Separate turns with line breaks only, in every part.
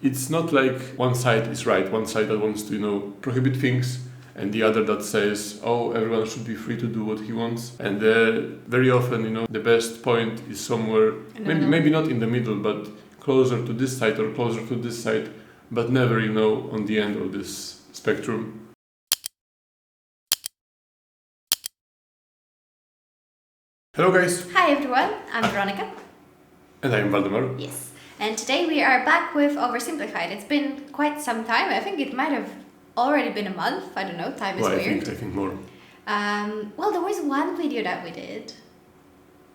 it's not like one side is right, one side that wants to, prohibit things, and the other that says, oh, everyone should be free to do what he wants. And very often, the best point is somewhere, maybe not in the middle, but closer to this side or closer to this side, but never, on the end of this spectrum. Hello guys!
Hi everyone, I'm Weronika.
And I'm Waldemar.
Yes, and today we are back with Oversimplified. It's been quite some time. I think it might have already been a month. I don't know, time is weird.
I think more.
Well, there was one video that we did.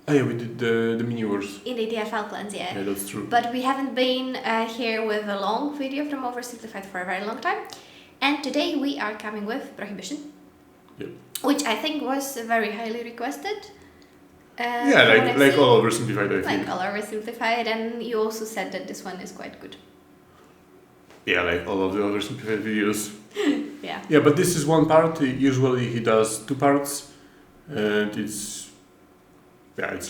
Oh yeah, we did the mini wars.
In the DFL plans, yeah.
Yeah, that's true.
But we haven't been here with a long video from Oversimplified for a very long time. And today we are coming with Prohibition.
Yep.
Which I think was very highly requested.
Like all Oversimplified, I think.
Like all Oversimplified, and you also said that this one is quite good.
Yeah, like all of the Oversimplified videos.
Yeah.
Yeah, but this is one part. Usually he does two parts, and it's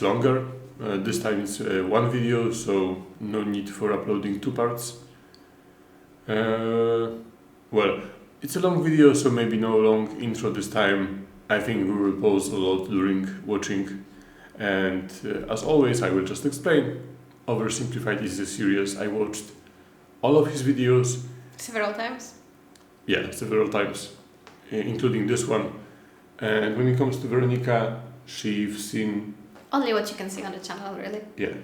longer. This time it's one video, so no need for uploading two parts. Well, it's a long video, so maybe no long intro this time. I think we will pause a lot during watching. And as always, I will just explain. Oversimplified is a series. I watched all of his videos.
Several times?
Yeah, several times, including this one. And when it comes to Weronika, she's seen...
Only what you can see on the channel, really.
Yeah.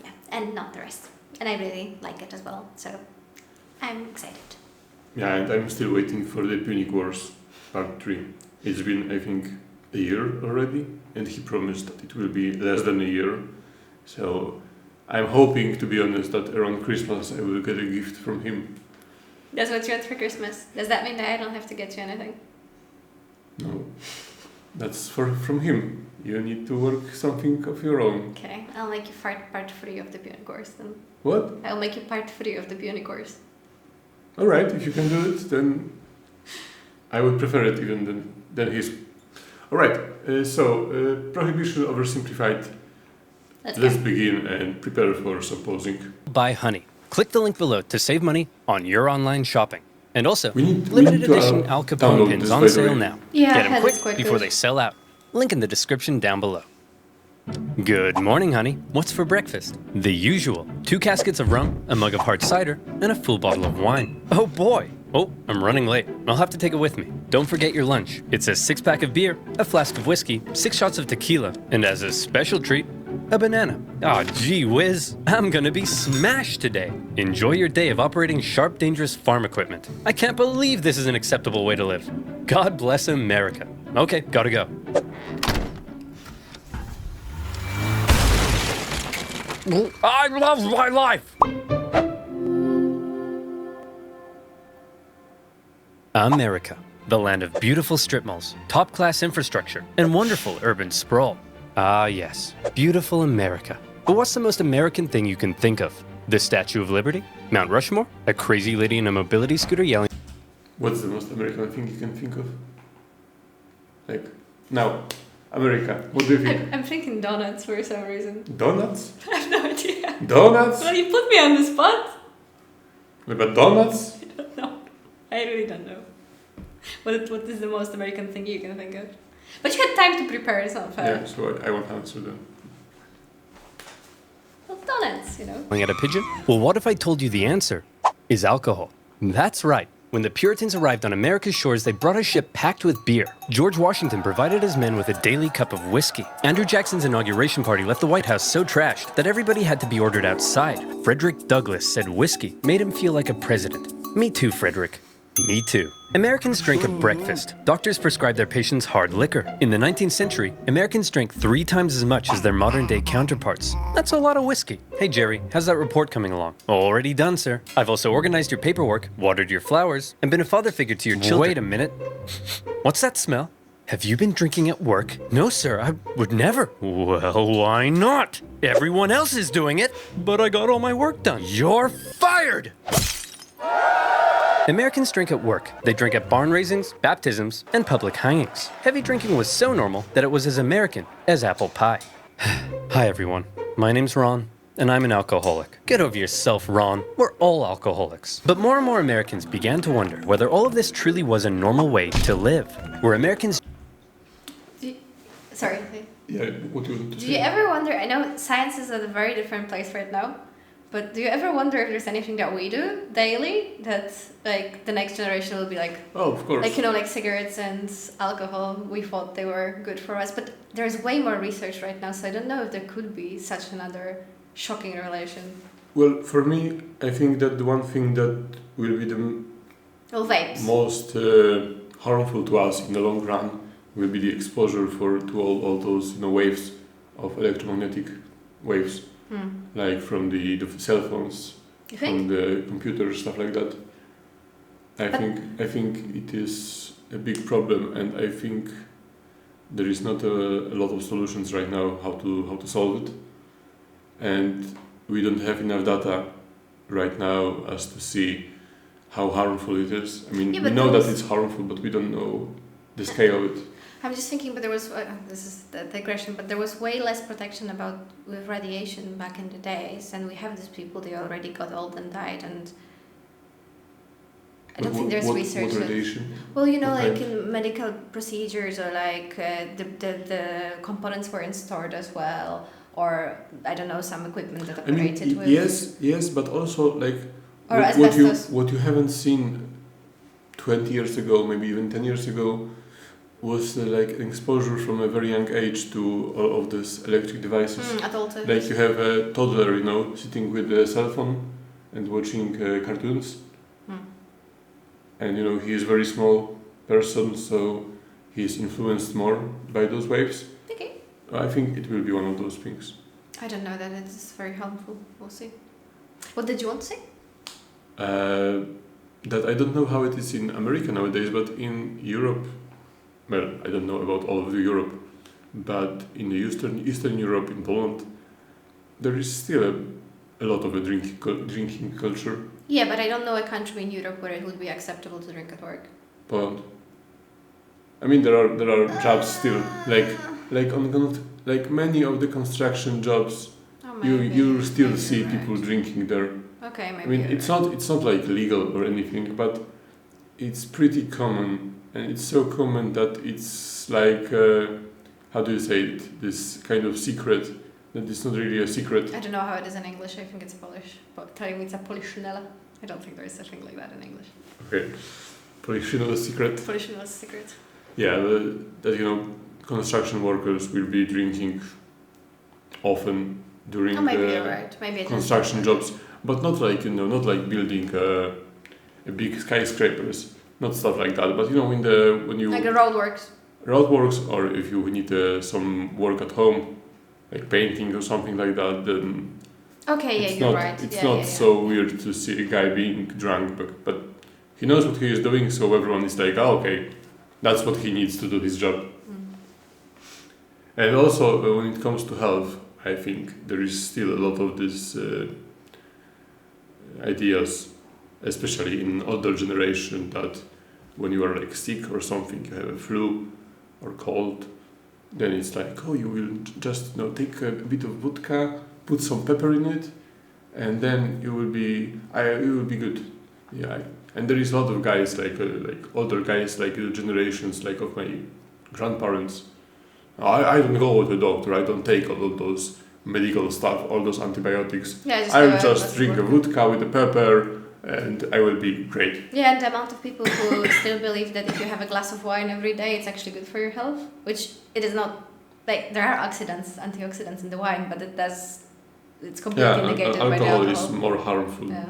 Yeah, and not the rest. And I really like it as well, so I'm excited.
Yeah, and I'm still waiting for the Punic Wars Part 3. It's been, I think, a year already, and he promised that it will be less than a year. So I'm hoping, to be honest, that around Christmas I will get a gift from him.
That's what you want for Christmas? Does that mean that I don't have to get you anything?
No, that's from him. You need to work something of your own.
Okay, I'll make you part 3 of the Punic Wars then.
What?
I'll make you part 3 of the Punic Wars.
Alright, if you can do it, then I would prefer it even than his. Alright, so Prohibition Oversimplified. Let's begin and prepare for some posing.
Buy honey. Click the link below to save money on your online shopping. And also, limited edition Al Capone pins on sale now.
Yeah,
get them quick before they sell out. Link in the description down below. Good morning, honey. What's for breakfast? The usual. 2 caskets of rum, a mug of hard cider, and a full bottle of wine. Oh boy! Oh, I'm running late. I'll have to take it with me. Don't forget your lunch. It's a 6-pack of beer, a flask of whiskey, 6 shots of tequila, and as a special treat, a banana. Aw, gee whiz. I'm gonna be smashed today. Enjoy your day of operating sharp, dangerous farm equipment. I can't believe this is an acceptable way to live. God bless America. Okay, gotta go. I love my life! America, the land of beautiful strip malls, top-class infrastructure, and wonderful urban sprawl. Ah yes, beautiful America. But what's the most American thing you can think of? The Statue of Liberty? Mount Rushmore? A crazy lady in a mobility scooter yelling...
What's the most American thing you can think of? Like, now, America, what do you think?
I'm thinking donuts for some reason.
Donuts?
I have no idea.
Donuts?
Well, you put me on the spot.
But donuts?
I don't know. I really don't know. What is the most American thing you can think of? But you had time to prepare, it's not fair.
Yeah, so I won't answer them.
Well, donuts,
at a pigeon? Well, what if I told you the answer is alcohol? That's right. When the Puritans arrived on America's shores, they brought a ship packed with beer. George Washington provided his men with a daily cup of whiskey. Andrew Jackson's inauguration party left the White House so trashed that everybody had to be ordered outside. Frederick Douglass said whiskey made him feel like a president. Me too, Frederick. Me too. Americans drink at breakfast. Doctors prescribe their patients hard liquor. In the 19th century, Americans drank 3 times as much as their modern-day counterparts. That's a lot of whiskey. Hey, Jerry, how's that report coming along? Already done, sir. I've also organized your paperwork, watered your flowers, and been a father figure to your children. Wait a minute. What's that smell? Have you been drinking at work? No, sir, I would never. Well, why not? Everyone else is doing it, but I got all my work done. You're fired! Americans drink at work. They drink at barn raisins, baptisms, and public hangings. Heavy drinking was so normal that it was as American as apple pie. Hi everyone, my name's Ron, and I'm an alcoholic. Get over yourself, Ron. We're all alcoholics. But more and more Americans began to wonder whether all of this truly was a normal way to live. Were Americans...
Sorry.
Yeah, what do you want to say?
Do you ever wonder, I know science is at a very different place right now, but do you ever wonder if there's anything that we do daily that like the next generation will be like,
Oh, of course.
like, you know, like cigarettes and alcohol, we thought they were good for us, but there's way more research right now, so I don't know if there could be such another shocking relation.
Well, for me, I think that the one thing that will be the
Well, vapes.
most harmful to us in the long run will be the exposure to all those waves of electromagnetic waves, like from the cell phones,
You
from
think?
the computers, stuff like that. I think it is a big problem, and I think there is not a lot of solutions right now how to solve it, and we don't have enough data right now as to see how harmful it is. I mean,
Yeah,
we
but
know
those-
that it's harmful, but we don't know the scale of it.
I'm just thinking, but there was, this is the digression, but there was way less protection with radiation back in the days, and we have these people, they already got old and died, and I don't think there's research.
What radiation?
Well, you know,
What
like
kind?
in medical procedures, or like the components weren't stored as well, or I don't know, some equipment that
I mean,
operated with.
yes, but also like
Or
what you
asbestos.
haven't seen 20 years ago, maybe even 10 years ago, was like an exposure from a very young age to all of these electric devices.
Adult.
Like you have a toddler, sitting with a cell phone and watching cartoons. And he is a very small person, so he is influenced more by those waves.
Okay.
I think it will be one of those things.
I don't know that it's very harmful. We'll see. What did you want to say?
That I don't know how it is in America nowadays, but in Europe, well, I don't know about all of Europe, but in the Eastern Europe, in Poland, there is still a lot of a drinking culture.
Yeah, but I don't know a country in Europe where it would be acceptable to drink at work.
Poland. I mean, there are jobs still like many of the construction jobs.
Oh,
You still
maybe
see
you're
people
right.
drinking there.
Okay, maybe.
I mean,
you're
it's not like legal or anything, but it's pretty common, and it's so common that it's like how do you say it? This kind of secret that is not really a secret.
I don't know how it is in English. I think it's Polish. But telling me it's a Poliszynela. I don't think there is such thing like that in English.
Okay, Prohibition secret.
Poliszynela secret.
Yeah, that construction workers will be drinking often during
Oh, maybe
the
you're right. Maybe it is.
construction jobs, but not like not like building a big skyscrapers, not stuff like that. But when you
Like the roadworks.
roadworks, or if you need some work at home, like painting or something like that, then
Okay, yeah,
it's
you're
not
right.
it's
yeah,
not
yeah,
so weird to see a guy being drunk, but he knows what he is doing, so everyone is like, oh, okay, that's what he needs to do his job. And also when it comes to health, I think there is still a lot of these ideas, especially in older generation, that when you are like sick or something, you have a flu or cold, then it's like, oh, you will just take a bit of vodka, put some pepper in it, and then you will be good. Yeah, and there is a lot of guys like older guys, like the generations like of my grandparents. I don't go to the doctor. I don't take all of those medical stuff, all those antibiotics.
Yeah,
I'll just drink a vodka with the pepper, and I will be great.
Yeah, and the amount of people who still believe that if you have a glass of wine every day, it's actually good for your health, which it is not. Like, there are antioxidants in the wine, but it's completely negated by the
alcohol
alcohol.
is more harmful
Yeah.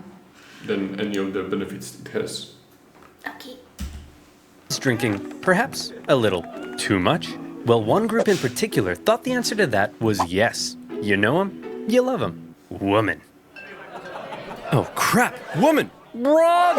than any of the benefits it has.
Okay.
Drinking, perhaps a little too much? Well, one group in particular thought the answer to that was yes. You know them, you love them. Woman. Oh, crap! Woman! Wrong!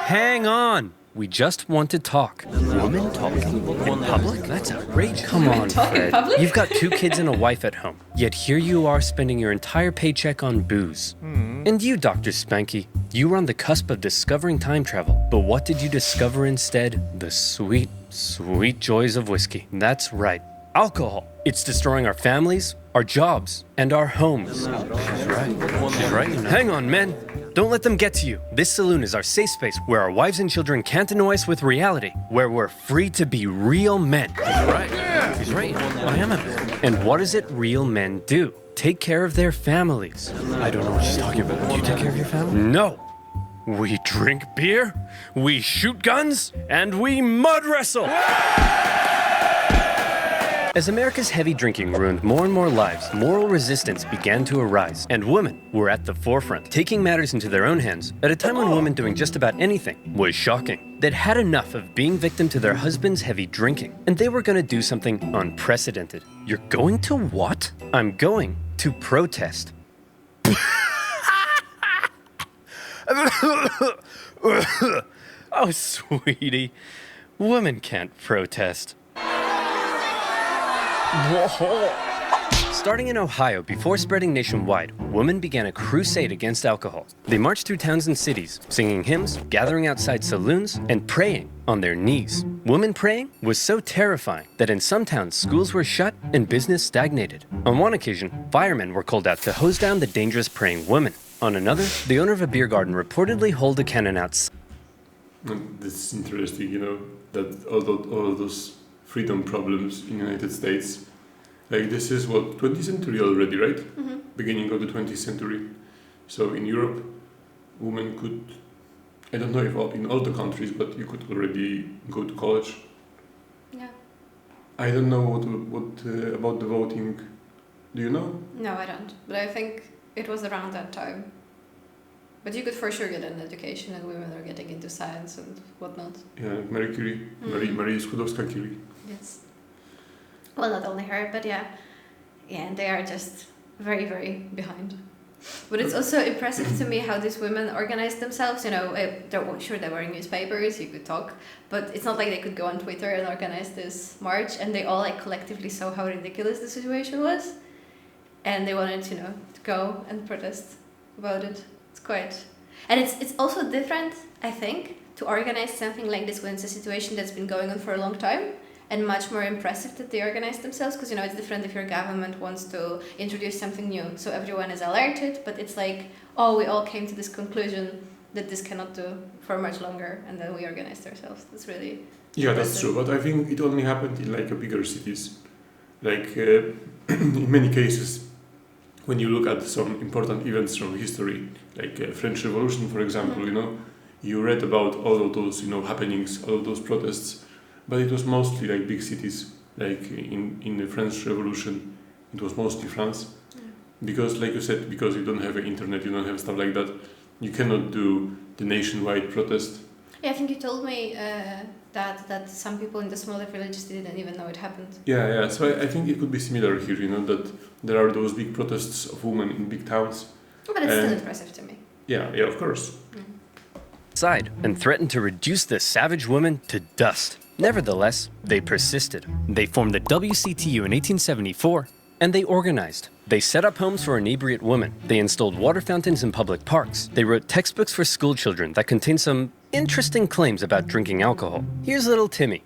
Hang on! We just want to talk. Woman talking in public? That's outrageous. Come on,
talk in
Fred.
public?
You've got 2 kids and a wife at home. Yet here you are spending your entire paycheck on booze. And you, Dr. Spanky, you were on the cusp of discovering time travel. But what did you discover instead? The sweet, sweet joys of whiskey. That's right. Alcohol. It's destroying our families, our jobs, and our homes. She's right. She's right. Hang on, men. Don't let them get to you. This saloon is our safe space where our wives and children can't annoy us with reality, where we're free to be real men. He's right. Yeah. He's right. I am a man. And what is it real men do? Take care of their families. I don't know what she's talking about. Do you take care of your family? No. We drink beer, we shoot guns, and we mud wrestle! As America's heavy drinking ruined more and more lives, moral resistance began to arise, and women were at the forefront, taking matters into their own hands at a time when women doing just about anything was shocking. They'd had enough of being victim to their husband's heavy drinking, and they were going to do something unprecedented. You're going to what? I'm going to protest. Oh, sweetie, women can't protest. Starting in Ohio, before spreading nationwide, women began a crusade against alcohol. They marched through towns and cities, singing hymns, gathering outside saloons, and praying on their knees. Women praying was so terrifying that in some towns, schools were shut and business stagnated. On one occasion, firemen were called out to hose down the dangerous praying women. On another, the owner of a beer garden reportedly hauled a cannon outside.
It's interesting, that all those freedom problems in the United States, like this is what, 20th century already, right? Mm-hmm. Beginning of the 20th century. So in Europe, women could, I don't know if in all the countries, but you could already go to college.
Yeah.
I don't know what about the voting. Do you know?
No, I don't. But I think it was around that time. But you could for sure get an education, and women are getting into science and whatnot.
Yeah, Marie Curie, Marie Skłodowska-Curie.
Yes. Well, not only her, but yeah, and they are just very, very behind. But it's also impressive to me how these women organized themselves. Sure, they were in newspapers, you could talk, but it's not like they could go on Twitter and organize this march, and they all collectively saw how ridiculous the situation was, and they wanted to go and protest about it. It's quite, and it's also different, I think, to organize something like this when it's a situation that's been going on for a long time, and much more impressive that they organize themselves, because it's different if your government wants to introduce something new, so everyone is alerted, but it's like, we all came to this conclusion that this cannot do for much longer, and then we organized ourselves. That's really
impressive. That's true, but I think it only happened in a bigger cities. In many cases, when you look at some important events from history, like French Revolution, for example, you read about all of those, happenings, all of those protests, but it was mostly big cities, in the French Revolution, it was mostly France. Yeah. Because, like you said, because you don't have internet, you don't have stuff like that, you cannot do the nationwide protest.
Yeah, I think you told me that some people in the smaller villages didn't even know it happened.
Yeah. So I think it could be similar here, that there are those big protests of women in big towns.
But it's still impressive to me.
Yeah, of course.
Side and threatened to reduce the savage women to dust. Nevertheless, they persisted. They formed the WCTU in 1874, and they organized. They set up homes for inebriate women. They installed water fountains in public parks. They wrote textbooks for school children that contained some interesting claims about drinking alcohol. Here's little Timmy.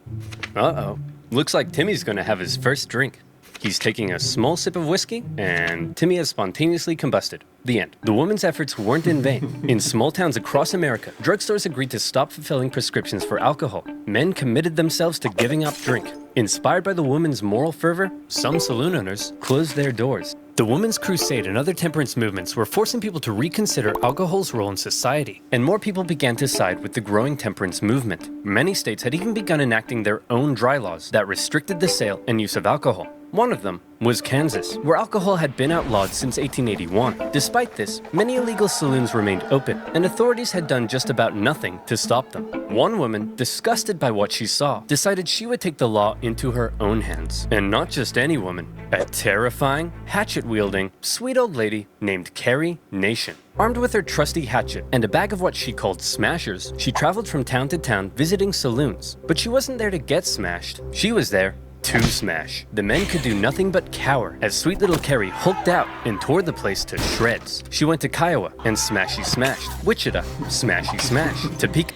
Uh-oh. Looks like Timmy's gonna have his first drink. He's taking a small sip of whiskey, and Timmy has spontaneously combusted. The end. The woman's efforts weren't in vain. In small towns across America, drugstores agreed to stop fulfilling prescriptions for alcohol. Men committed themselves to giving up drink. Inspired by the woman's moral fervor, some saloon owners closed their doors. The Women's Crusade and other temperance movements were forcing people to reconsider alcohol's role in society, and more people began to side with the growing temperance movement. Many states had even begun enacting their own dry laws that restricted the sale and use of alcohol. One of them was Kansas, where alcohol had been outlawed since 1881. Despite this, many illegal saloons remained open, and authorities had done just about nothing to stop them. One woman, disgusted by what she saw, decided she would take the law into her own hands. And not just any woman, a terrifying, hatchet-wielding, sweet old lady named Carrie Nation. Armed with her trusty hatchet and a bag of what she called smashers, she traveled from town to town visiting saloons. But she wasn't there to get smashed. She was there to smash. The men could do nothing but cower as sweet little Carrie hulked out and tore the place to shreds. She went to Kiowa and smashy smashed. Wichita, smashy smash. Topeka.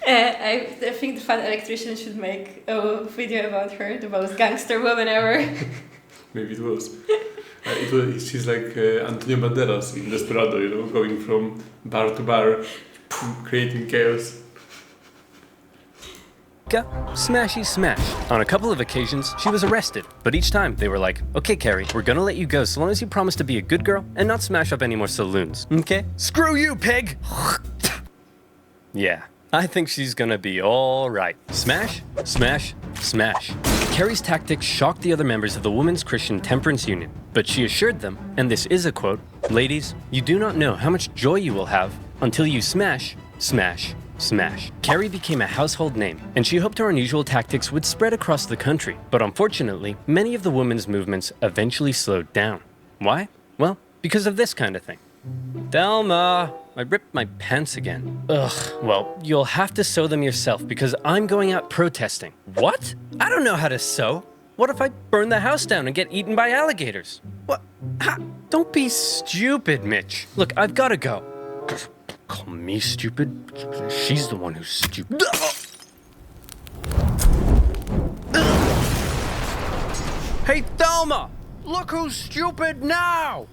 I think the Fun Electrician should make a video about her, the most gangster woman ever.
Maybe it was. She's like Antonio Banderas in Desperado, you know, going from bar to bar, creating chaos.
Smashy smash. On a couple of occasions, she was arrested, but each time they were like, okay, Carrie, we're gonna let you go so long as you promise to be a good girl and not smash up any more saloons, okay? Screw you, pig! Yeah, I think she's gonna be all right. Smash, smash, smash. Carrie's tactics shocked the other members of the Women's Christian Temperance Union, but she assured them, and this is a quote, ladies, you do not know how much joy you will have until you smash, smash, smash. Carrie became a household name, and she hoped her unusual tactics would spread across the country. But unfortunately, many of the women's movements eventually slowed down. Why? Well, because of this kind of thing. Thelma, I ripped my pants again. Ugh, well, you'll have to sew them yourself because I'm going out protesting. What? I don't know how to sew. What if I burn the house down and get eaten by alligators? What? Ha! Don't be stupid, Mitch. Look, I've gotta go. Call me stupid? She's the one who's stupid. Hey, Thelma! Look who's stupid now!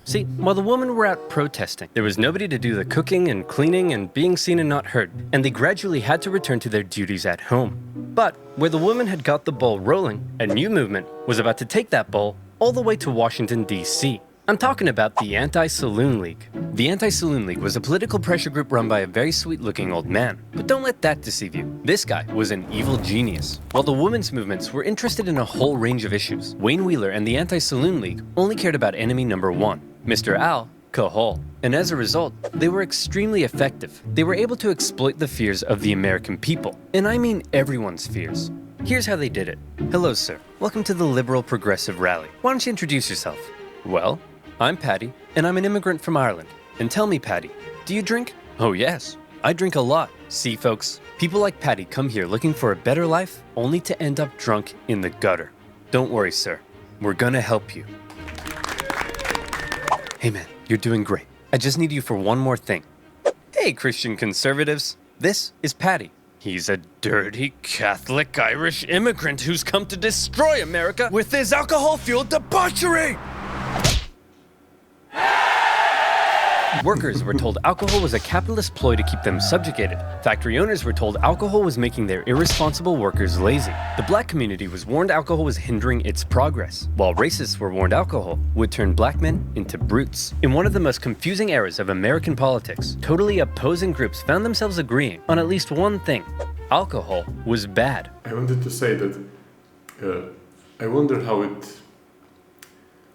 See, while the women were out protesting, there was nobody to do the cooking and cleaning and being seen and not heard, and they gradually had to return to their duties at home. But where the women had got the ball rolling, a new movement was about to take that ball all the way to Washington, D.C. I'm talking about the Anti-Saloon League. The Anti-Saloon League was a political pressure group run by a very sweet-looking old man. But don't let that deceive you. This guy was an evil genius. While the women's movements were interested in a whole range of issues, Wayne Wheeler and the Anti-Saloon League only cared about enemy number one, Mr. Alcohol. And as a result, they were extremely effective. They were able to exploit the fears of the American people. And I mean everyone's fears. Here's how they did it. Hello, sir. Welcome to the Liberal Progressive Rally. Why don't you introduce yourself? Well, I'm Patty, and I'm an immigrant from Ireland. And tell me, Patty, do you drink? Oh yes, I drink a lot. See, folks, people like Patty come here looking for a better life, only to end up drunk in the gutter. Don't worry, sir. We're gonna help you. Hey man, you're doing great. I just need you for one more thing. Hey, Christian conservatives. This is Patty. He's a dirty Catholic Irish immigrant who's come to destroy America with his alcohol-fueled debauchery! Workers were told alcohol was a capitalist ploy to keep them subjugated. Factory owners were told alcohol was making their irresponsible workers lazy. The black community was warned alcohol was hindering its progress, while racists were warned alcohol would turn black men into brutes. In one of the most confusing eras of American politics, totally opposing groups found themselves agreeing on at least one thing. Alcohol was bad.
I wanted to say that I wonder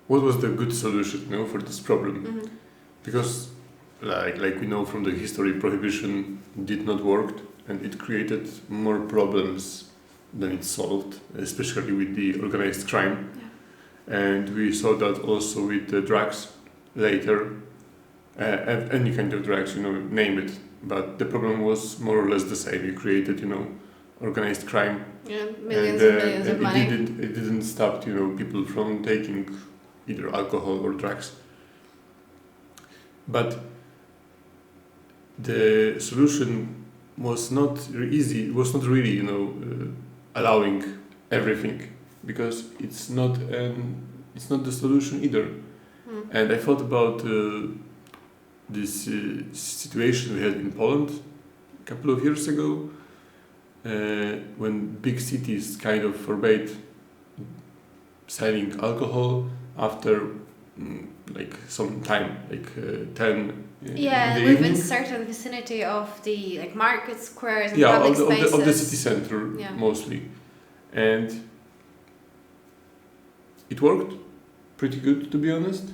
what was the good solution, you know, for this problem? Mm-hmm. Because, like we know from the history, prohibition did not work, and it created more problems than it solved, especially with the organized crime. Yeah. And we saw that also with the drugs later, any kind of drugs, you know, name it. But the problem was more or less the same. It created, you know, organized crime.
Yeah, millions and millions of money.
It didn't stop, you know, people from taking either alcohol or drugs. But the solution was not easy. It was not really, you know, allowing everything, because it's not the solution either. Mm. And I thought about this situation we had in Poland a couple of years ago, when big cities kind of forbade selling alcohol after like some time, like 10
yeah,
in the
live in
evening.
Certain vicinity of the like market squares and public spaces.
Of the city center, mostly. And it worked pretty good, to be honest.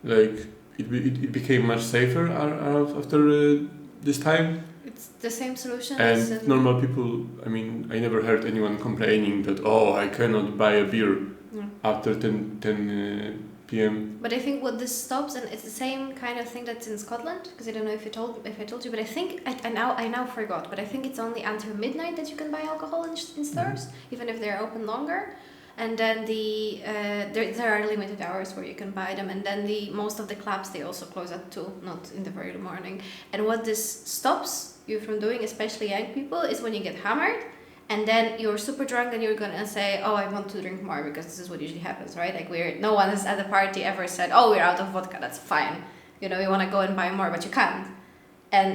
Like it became much safer after this time.
It's the same solution.
And normal people, I mean, I never heard anyone complaining that, oh, I cannot buy a beer after 10 p.m.
But I think what this stops, and it's the same kind of thing that's in Scotland, because I don't know if I told you, but I think I now forgot, but I think it's only until midnight that you can buy alcohol in stores, even if they're open longer. And then there are limited hours where you can buy them, and then most of the clubs, they also close at 2, not in the very morning. And what this stops you from doing, especially young people, is when you get hammered and then you're super drunk and you're gonna say, oh, I want to drink more, because this is what usually happens, right? Like no one has at the party ever said, oh, we're out of vodka, that's fine. You know, you want to go and buy more, but you can't. And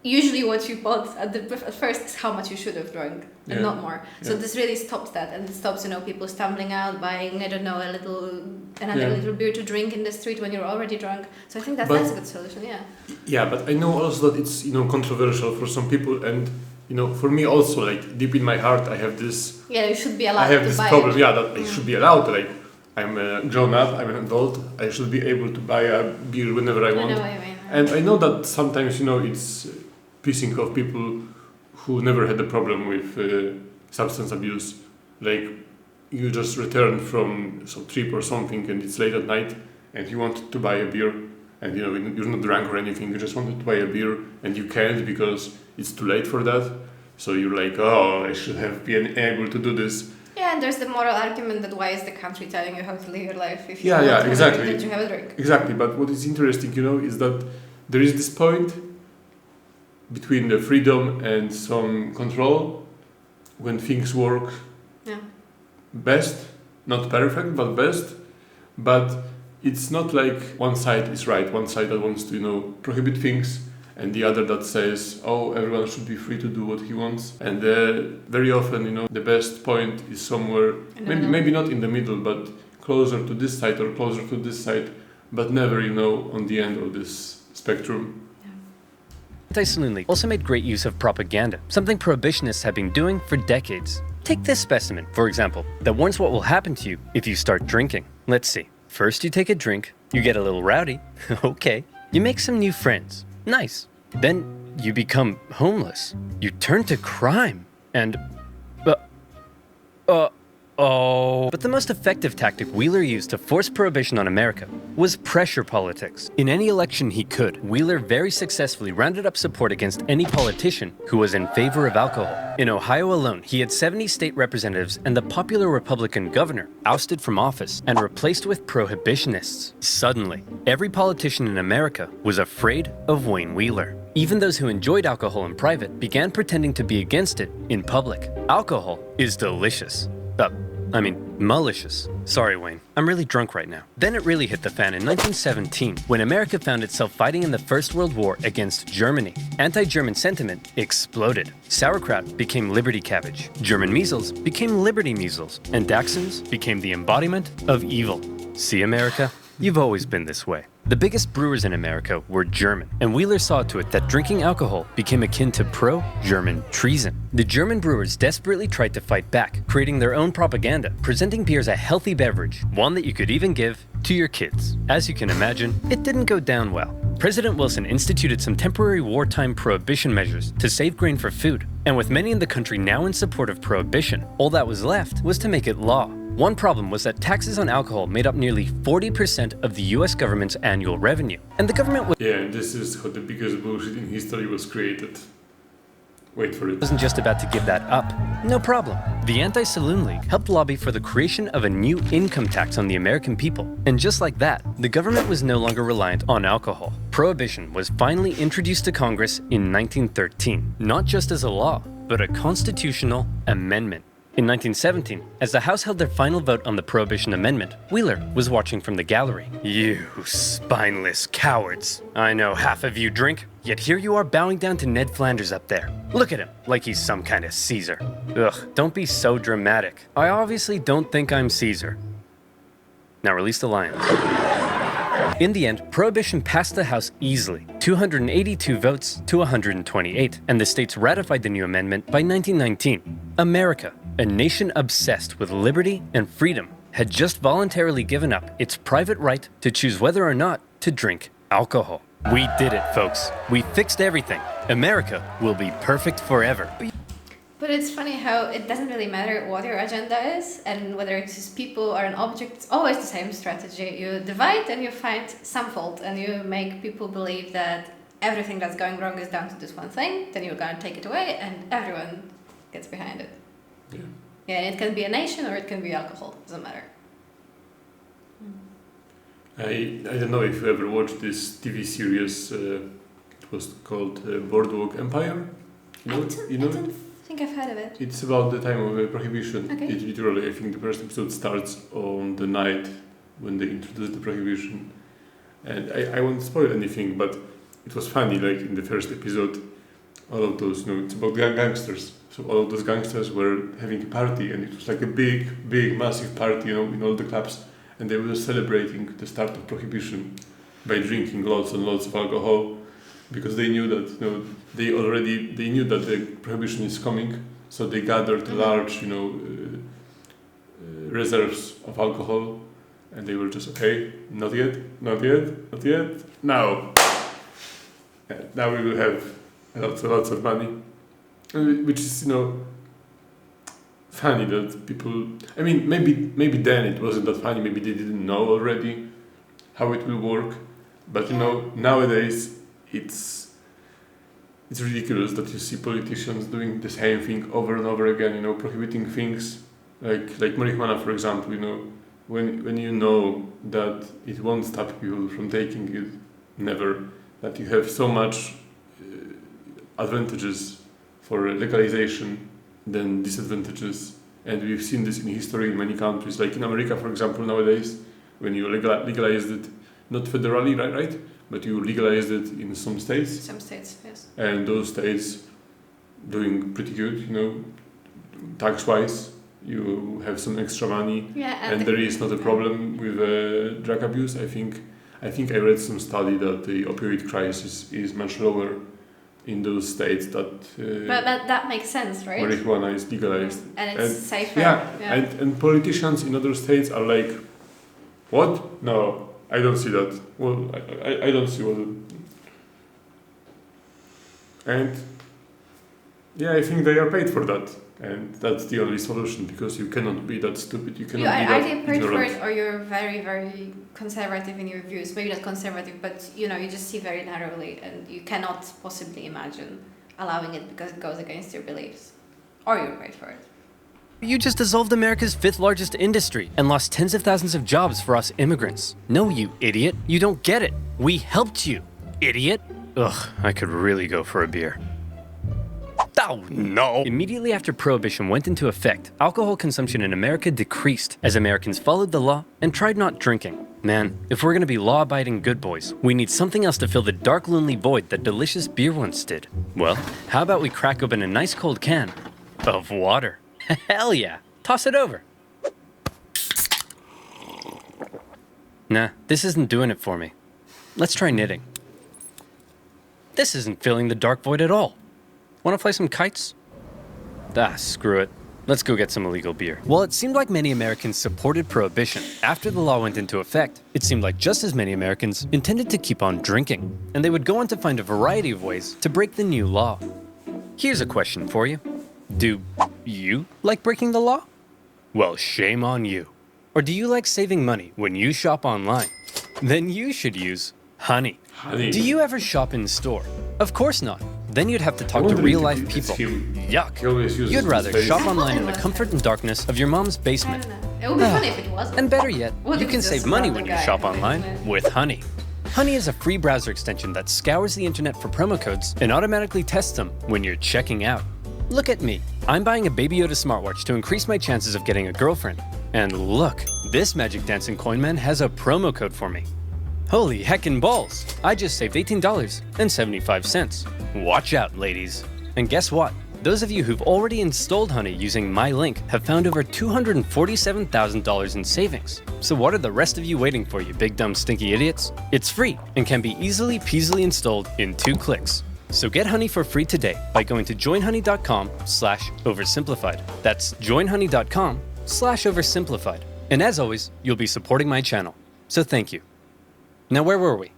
usually what you bought at first is how much you should have drunk, and not more. So this really stops that, and it stops, people stumbling out, buying, another little beer to drink in the street when you're already drunk. So I think that's a good solution,
Yeah, but I know also that it's, controversial for some people, and, for me also, like, deep in my heart, I have this...
Yeah, you should be allowed
to buy I have this problem, that I should be allowed, like, I'm grown up, I'm an adult, I should be able to buy a beer whenever I want.
I know what you mean.
And I know that sometimes, it's pissing off people who never had a problem with substance abuse. Like, you just return from some trip or something and it's late at night and you want to buy a beer and, you're not drunk or anything, you just wanted to buy a beer and you can't because it's too late for that. So you're like, oh, I should have been able to do this.
Yeah, and there's the moral argument that why is the country telling you how to live your life if you
exactly.
That you have a drink.
Exactly, but what is interesting, is that there is this point between the freedom and some control when things work best, not perfect, but best. But it's not like one side is right, one side that wants to, prohibit things, and the other that says, oh, everyone should be free to do what he wants. And very often, the best point is somewhere, maybe not in the middle, but closer to this side or closer to this side, but never, on the end of this spectrum.
Anti-saloon league also made great use of propaganda, something prohibitionists have been doing for decades. Take this specimen, for example, that warns what will happen to you if you start drinking. Let's see. First you take a drink, you get a little rowdy, okay. You make some new friends. Nice. Then you become homeless. You turn to crime. And... But the most effective tactic Wheeler used to force prohibition on America was pressure politics. In any election he could, Wheeler very successfully rounded up support against any politician who was in favor of alcohol. In Ohio alone, he had 70 state representatives and the popular Republican governor ousted from office and replaced with prohibitionists. Suddenly, every politician in America was afraid of Wayne Wheeler. Even those who enjoyed alcohol in private began pretending to be against it in public. Alcohol is delicious. Malicious. Sorry, Wayne. I'm really drunk right now. Then it really hit the fan in 1917, when America found itself fighting in the First World War against Germany. Anti-German sentiment exploded. Sauerkraut became Liberty cabbage. German measles became Liberty measles. And Dachshunds became the embodiment of evil. See, America? You've always been this way. The biggest brewers in America were German, and Wheeler saw to it that drinking alcohol became akin to pro-German treason. The German brewers desperately tried to fight back, creating their own propaganda, presenting beer as a healthy beverage, one that you could even give to your kids. As you can imagine, it didn't go down well. President Wilson instituted some temporary wartime prohibition measures to save grain for food, and with many in the country now in support of prohibition, all that was left was to make it law. One problem was that taxes on alcohol made up nearly 40% of the US government's annual revenue, and the government
and this is how the biggest bullshit in history was created. Wait for it.
Wasn't just about to give that up. No problem. The Anti-Saloon League helped lobby for the creation of a new income tax on the American people. And just like that, the government was no longer reliant on alcohol. Prohibition was finally introduced to Congress in 1913, not just as a law, but a constitutional amendment. In 1917, as the House held their final vote on the Prohibition Amendment, Wheeler was watching from the gallery. You spineless cowards. I know half of you drink, yet here you are bowing down to Ned Flanders up there. Look at him, like he's some kind of Caesar. Ugh, don't be so dramatic. I obviously don't think I'm Caesar. Now release the lions. In the end, Prohibition passed the House easily, 282 votes to 128, and the states ratified the new amendment by 1919. America, a nation obsessed with liberty and freedom, had just voluntarily given up its private right to choose whether or not to drink alcohol. We did it, folks. We fixed everything. America will be perfect forever.
But it's funny how it doesn't really matter what your agenda is and whether it's just people or an object, it's always the same strategy. You divide and you find some fault and you make people believe that everything that's going wrong is down to this one thing, then you're going to take it away and everyone gets behind it. Yeah, and it can be a nation or it can be alcohol, doesn't matter.
I don't know if you ever watched this TV series, it was called Boardwalk Empire.
I don't think think I've heard of it.
It's about the time of Prohibition.
Okay.
It literally, I think the first episode starts on the night when they introduced the Prohibition. And I won't spoil anything, but it was funny, like in the first episode, all of those, it's about gangsters. So all of those gangsters were having a party, and it was like a big, massive party, in all the clubs. And they were celebrating the start of Prohibition by drinking lots and lots of alcohol, because they knew that, they knew that the Prohibition is coming. So they gathered large, reserves of alcohol, and they were just, okay, not yet, now. Now we will have lots of money, which is, funny that people, I mean, maybe then it wasn't that funny, maybe they didn't know already how it will work, but, nowadays it's ridiculous that you see politicians doing the same thing over and over again, prohibiting things like marijuana, for example, when you know that it won't stop people from taking it, never, that you have so much advantages for legalization than disadvantages. And we've seen this in history in many countries, like in America, for example, nowadays, when you legalized it, not federally, right? But you legalized it in some states.
Some states, yes.
And those states doing pretty good, tax-wise. You have some extra money, and there is not a problem with drug abuse. I think I read some study that the opioid crisis is much lower in those states that.
But that makes sense, right?
Marijuana is legalized,
and it's safer.
Yeah. And politicians in other states are like, what? No, I don't see that. Well, I don't see what. And yeah, I think they are paid for that. And that's the only solution, because you cannot be that stupid. You cannot be that
either paid for
ignorant.
it, or you're very, very conservative in your views. Maybe not conservative, but you just see very narrowly, and you cannot possibly imagine allowing it because it goes against your beliefs, or you're paid for it.
You just dissolved America's 5th largest industry and lost tens of thousands of jobs for us immigrants. No, you idiot. You don't get it. We helped you, idiot. Ugh, I could really go for a beer. Oh, no! Immediately after Prohibition went into effect, alcohol consumption in America decreased as Americans followed the law and tried not drinking. Man, if we're gonna be law-abiding good boys, we need something else to fill the dark, lonely void that delicious beer once did. Well, how about we crack open a nice cold can of water? Hell yeah! Toss it over. Nah, this isn't doing it for me. Let's try knitting. This isn't filling the dark void at all. Want to play some kites? Ah, screw it. Let's go get some illegal beer. While it seemed like many Americans supported Prohibition, after the law went into effect, it seemed like just as many Americans intended to keep on drinking, and they would go on to find a variety of ways to break the new law. Here's a question for you. Do you like breaking the law? Well, shame on you. Or do you like saving money when you shop online? Then you should use Honey. Do you ever shop in store? Of course not. Then you'd have to talk to real-life people. Yuck. You'd rather shop online in the comfort and darkness of your mom's basement.
It would be funny if it wasn't.
And better yet, you can save money when you shop online with Honey. Honey is a free browser extension that scours the internet for promo codes and automatically tests them when you're checking out. Look at me. I'm buying a Baby Yoda smartwatch to increase my chances of getting a girlfriend. And look, this magic dancing coin man has a promo code for me. Holy heckin' balls! I just saved $18.75. Watch out, ladies. And guess what? Those of you who've already installed Honey using my link have found over $247,000 in savings. So what are the rest of you waiting for, you big dumb stinky idiots? It's free and can be easily peasily installed in 2 clicks. So get Honey for free today by going to joinhoney.com/oversimplified. That's joinhoney.com/oversimplified. And as always, you'll be supporting my channel. So thank you. Now where were we?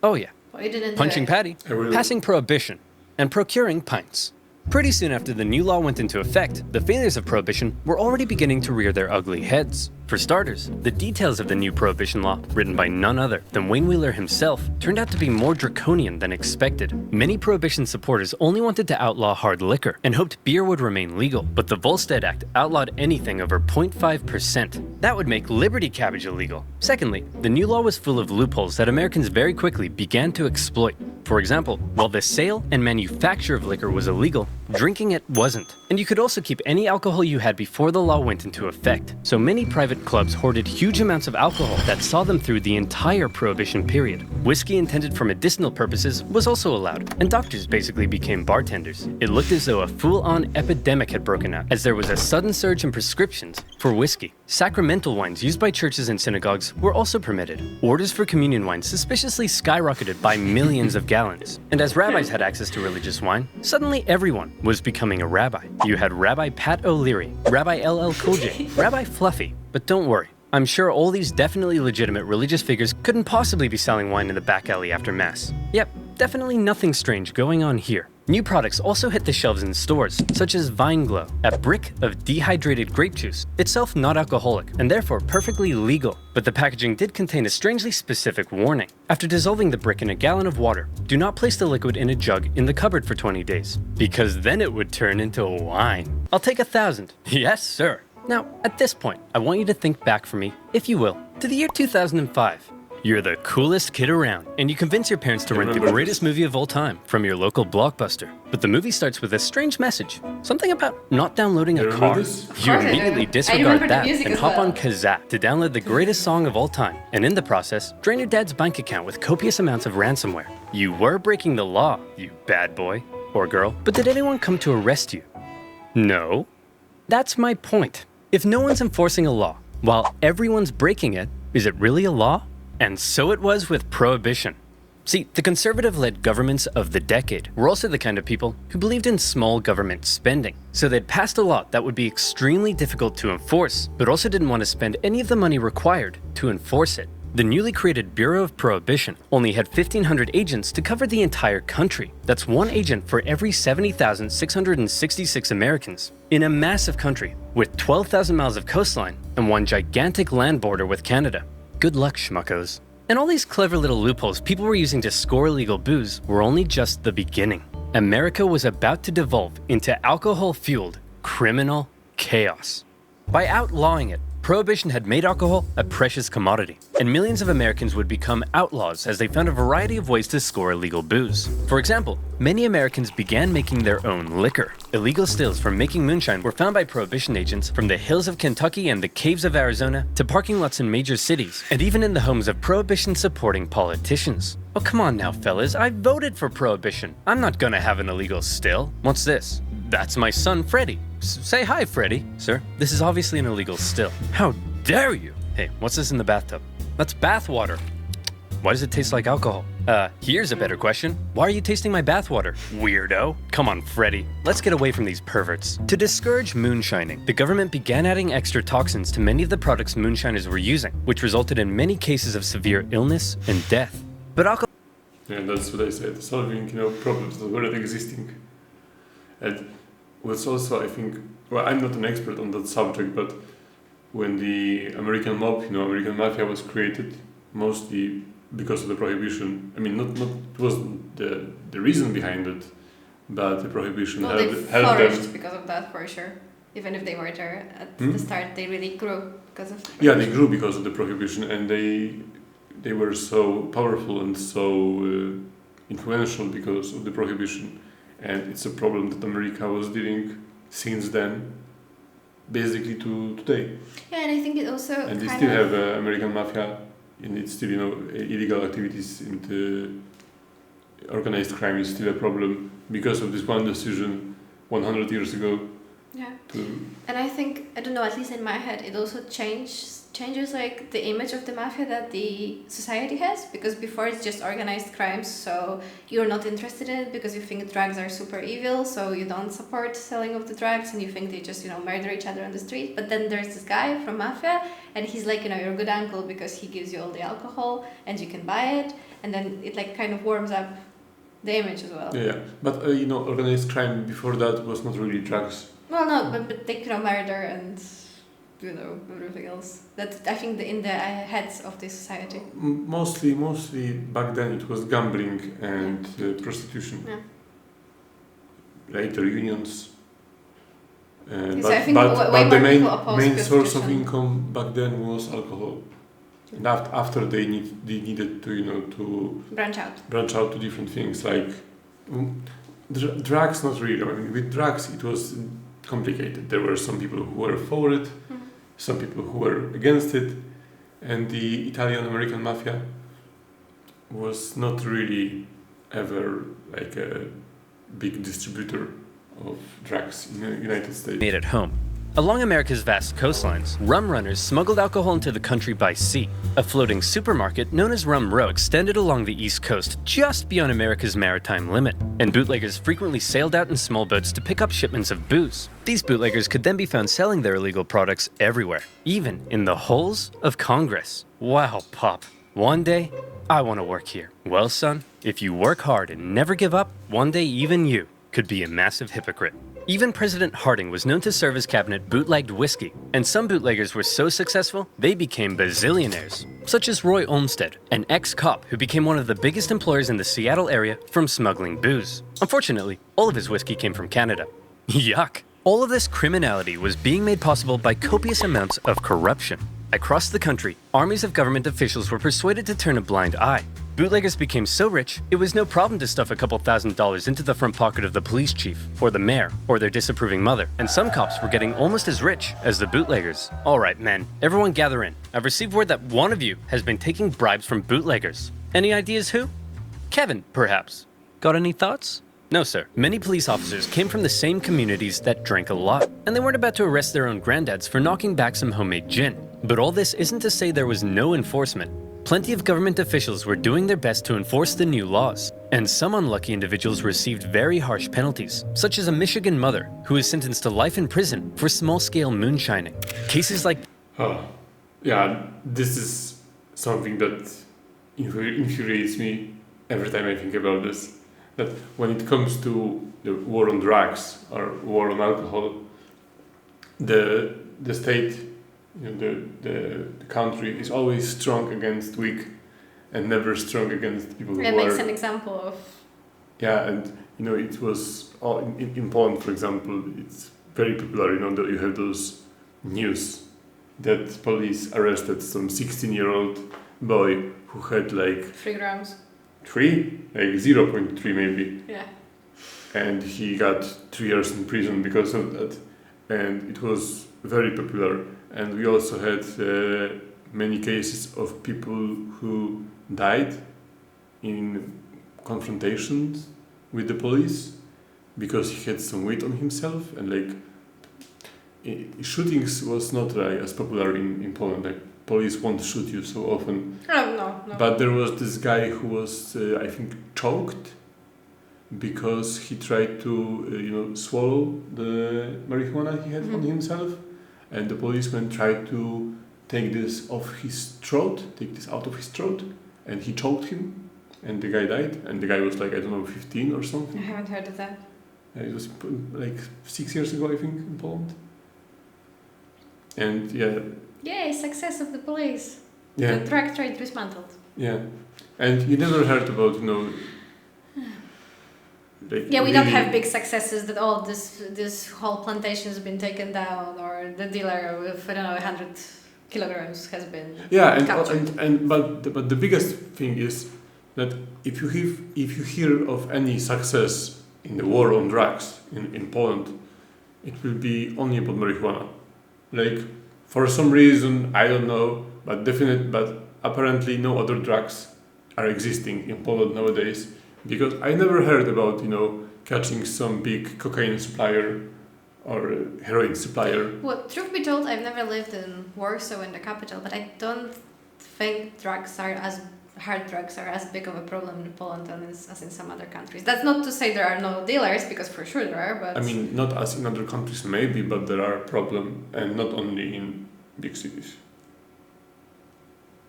Oh yeah.
Well, you didn't
Punching
do it.
Patty, passing Prohibition, and procuring pints. Pretty soon after the new law went into effect, the failures of Prohibition were already beginning to rear their ugly heads. For starters, the details of the new Prohibition law, written by none other than Wayne Wheeler himself, turned out to be more draconian than expected. Many Prohibition supporters only wanted to outlaw hard liquor and hoped beer would remain legal, but the Volstead Act outlawed anything over 0.5%. That would make Liberty Cabbage illegal. Secondly, the new law was full of loopholes that Americans very quickly began to exploit. For example, while the sale and manufacture of liquor was illegal, drinking it wasn't. And you could also keep any alcohol you had before the law went into effect. So many private clubs hoarded huge amounts of alcohol that saw them through the entire Prohibition period. Whiskey intended for medicinal purposes was also allowed, and doctors basically became bartenders. It looked as though a full-on epidemic had broken out, as there was a sudden surge in prescriptions for whiskey. Sacramental wines used by churches and synagogues were also permitted. Orders for communion wine suspiciously skyrocketed by millions of gallons. And as rabbis had access to religious wine, suddenly everyone was becoming a rabbi. You had Rabbi Pat O'Leary, Rabbi LL Cool J, Rabbi Fluffy. But don't worry, I'm sure all these definitely legitimate religious figures couldn't possibly be selling wine in the back alley after Mass. Yep, definitely nothing strange going on here. New products also hit the shelves in stores, such as Vine Glow, a brick of dehydrated grape juice, itself not alcoholic, and therefore perfectly legal. But the packaging did contain a strangely specific warning. After dissolving the brick in a gallon of water, do not place the liquid in a jug in the cupboard for 20 days, because then it would turn into wine. I'll take 1,000. Yes, sir. Now, at this point, I want you to think back for me, if you will, to the year 2005. You're the coolest kid around, and you convince your parents to rent the greatest movie of all time from your local Blockbuster. But the movie starts with a strange message, something about not downloading a car. You immediately disregard that and hop on Kazaa to download the greatest song of all time, and in the process, drain your dad's bank account with copious amounts of ransomware. You were breaking the law, you bad boy or girl, but did anyone come to arrest you? No. That's my point. If no one's enforcing a law, while everyone's breaking it, is it really a law? And so it was with Prohibition. See, the conservative-led governments of the decade were also the kind of people who believed in small government spending. So they'd passed a law that would be extremely difficult to enforce, but also didn't want to spend any of the money required to enforce it. The newly created Bureau of Prohibition only had 1,500 agents to cover the entire country. That's one agent for every 70,666 Americans. In a massive country with 12,000 miles of coastline and one gigantic land border with Canada. Good luck, schmuckos. And all these clever little loopholes people were using to score illegal booze were only just the beginning. America was about to devolve into alcohol-fueled criminal chaos. By outlawing it, Prohibition had made alcohol a precious commodity, and millions of Americans would become outlaws as they found a variety of ways to score illegal booze. For example, many Americans began making their own liquor. Illegal stills for making moonshine were found by Prohibition agents from the hills of Kentucky and the caves of Arizona to parking lots in major cities, and even in the homes of Prohibition-supporting politicians. Oh, come on now, fellas, I voted for Prohibition. I'm not gonna have an illegal still. What's this? That's my son, Freddie. Say hi, Freddie. Sir, this is obviously an illegal still. How dare you? Hey, what's this in the bathtub? That's bath water. Why does it taste like alcohol? Here's a better question. Why are you tasting my bathwater, weirdo? Come on, Freddie. Let's get away from these perverts. To discourage moonshining, the government began adding extra toxins to many of the products moonshiners were using, which resulted in many cases of severe illness and death. But alcohol...
Yeah, that's what I said. Solving, problems that were already existing. And what's also, I think, well, I'm not an expert on that subject, but when the American mob, American mafia was created, mostly because of the Prohibition. I mean, not it wasn't the reason behind it, but the Prohibition helped them.
Because of that, for sure. Even if they were there at the start, they really grew because of the
Yeah, they grew because of the Prohibition, and they were so powerful and so influential because of the Prohibition. And it's a problem that America was dealing since then, basically to today.
Yeah, and I think it also
and they still have American mafia, and it's still illegal activities in the organized crime is still a problem because of this one decision 100 years ago.
Yeah. And I think, I don't know, at least in my head, it also changes like the image of the mafia that the society has, because before it's just organized crimes, so you're not interested in it because you think drugs are super evil, so you don't support selling of the drugs, and you think they just murder each other on the street. But then there's this guy from mafia, and he's like, you're a good uncle because he gives you all the alcohol and you can buy it, and then it like kind of warms up the image as well.
Yeah, but organized crime before that was not really drugs.
Well, no, but they murder and everything else. That I think in the heads of this society.
Mostly back then it was gambling and prostitution.
Yeah.
Later unions.
So
but
I think
but the main source of
prostitution.
income back then was alcohol. And after they needed to to
branch out
to different things like drugs, not really. I mean, with drugs, it was complicated. There were some people who were for it, some people who were against it, and the Italian-American mafia was not really ever like a big distributor of drugs in the United States.
Made at home. Along America's vast coastlines, rum runners smuggled alcohol into the country by sea. A floating supermarket known as Rum Row extended along the east coast just beyond America's maritime limit, and bootleggers frequently sailed out in small boats to pick up shipments of booze. These bootleggers could then be found selling their illegal products everywhere, even in the holes of Congress. Wow, Pop. One day, I want to work here. Well, son, if you work hard and never give up, one day even you could be a massive hypocrite. Even President Harding was known to serve his cabinet bootlegged whiskey, and some bootleggers were so successful, they became bazillionaires, such as Roy Olmsted, an ex-cop who became one of the biggest employers in the Seattle area from smuggling booze. Unfortunately, all of his whiskey came from Canada. Yuck! All of this criminality was being made possible by copious amounts of corruption. Across the country, armies of government officials were persuaded to turn a blind eye. Bootleggers became so rich, it was no problem to stuff a couple $1,000s into the front pocket of the police chief, or the mayor, or their disapproving mother. And some cops were getting almost as rich as the bootleggers. Alright men, everyone gather in. I've received word that one of you has been taking bribes from bootleggers. Any ideas who? Kevin, perhaps. Got any thoughts? No, sir. Many police officers came from the same communities that drank a lot, and they weren't about to arrest their own granddads for knocking back some homemade gin. But all this isn't to say there was no enforcement. Plenty of government officials were doing their best to enforce the new laws, and some unlucky individuals received very harsh penalties, such as a Michigan mother who was sentenced to life in prison for small-scale moonshining. Cases like...
Yeah, this is something that infuriates me every time I think about this. That when it comes to the war on drugs or war on alcohol, the state, the country is always strong against weak, and never strong against people who are.
That makes an example of.
Yeah, and it was in Poland, for example. It's very popular. That you have those news that police arrested some 16-year-old boy who had like
3 grams.
0.3 maybe.
Yeah.
And he got 3 years in prison because of that. And it was very popular. And we also had many cases of people who died in confrontations with the police because he had some weight on himself. And shootings was not as popular in Poland. Like, police won't shoot you so often.
No.
But there was this guy who was, I think, choked because he tried to, swallow the marijuana he had on himself, and the policeman tried to take this out of his throat, and he choked him, and the guy died, and the guy was 15 or something.
I haven't heard of that.
It was 6 years ago, I think, in Poland. And
Yay, success of the police.
Yeah.
The drug trade dismantled.
Yeah. And you never heard about,
we don't have big successes that all this whole plantation has been taken down, or the dealer with 100 kilograms has been captured.
But the biggest thing is that if you hear of any success in the war on drugs in Poland, it will be only about marijuana. For some reason, I don't know, but apparently no other drugs are existing in Poland nowadays, because I never heard about, catching some big cocaine supplier or heroin supplier.
Well, truth be told, I've never lived in Warsaw, in the capital, but I don't think hard drugs are as big of a problem in Poland as in some other countries. That's not to say there are no dealers, because for sure there are, but... I
mean, not as in other countries maybe, but there are problems, and not only in big cities.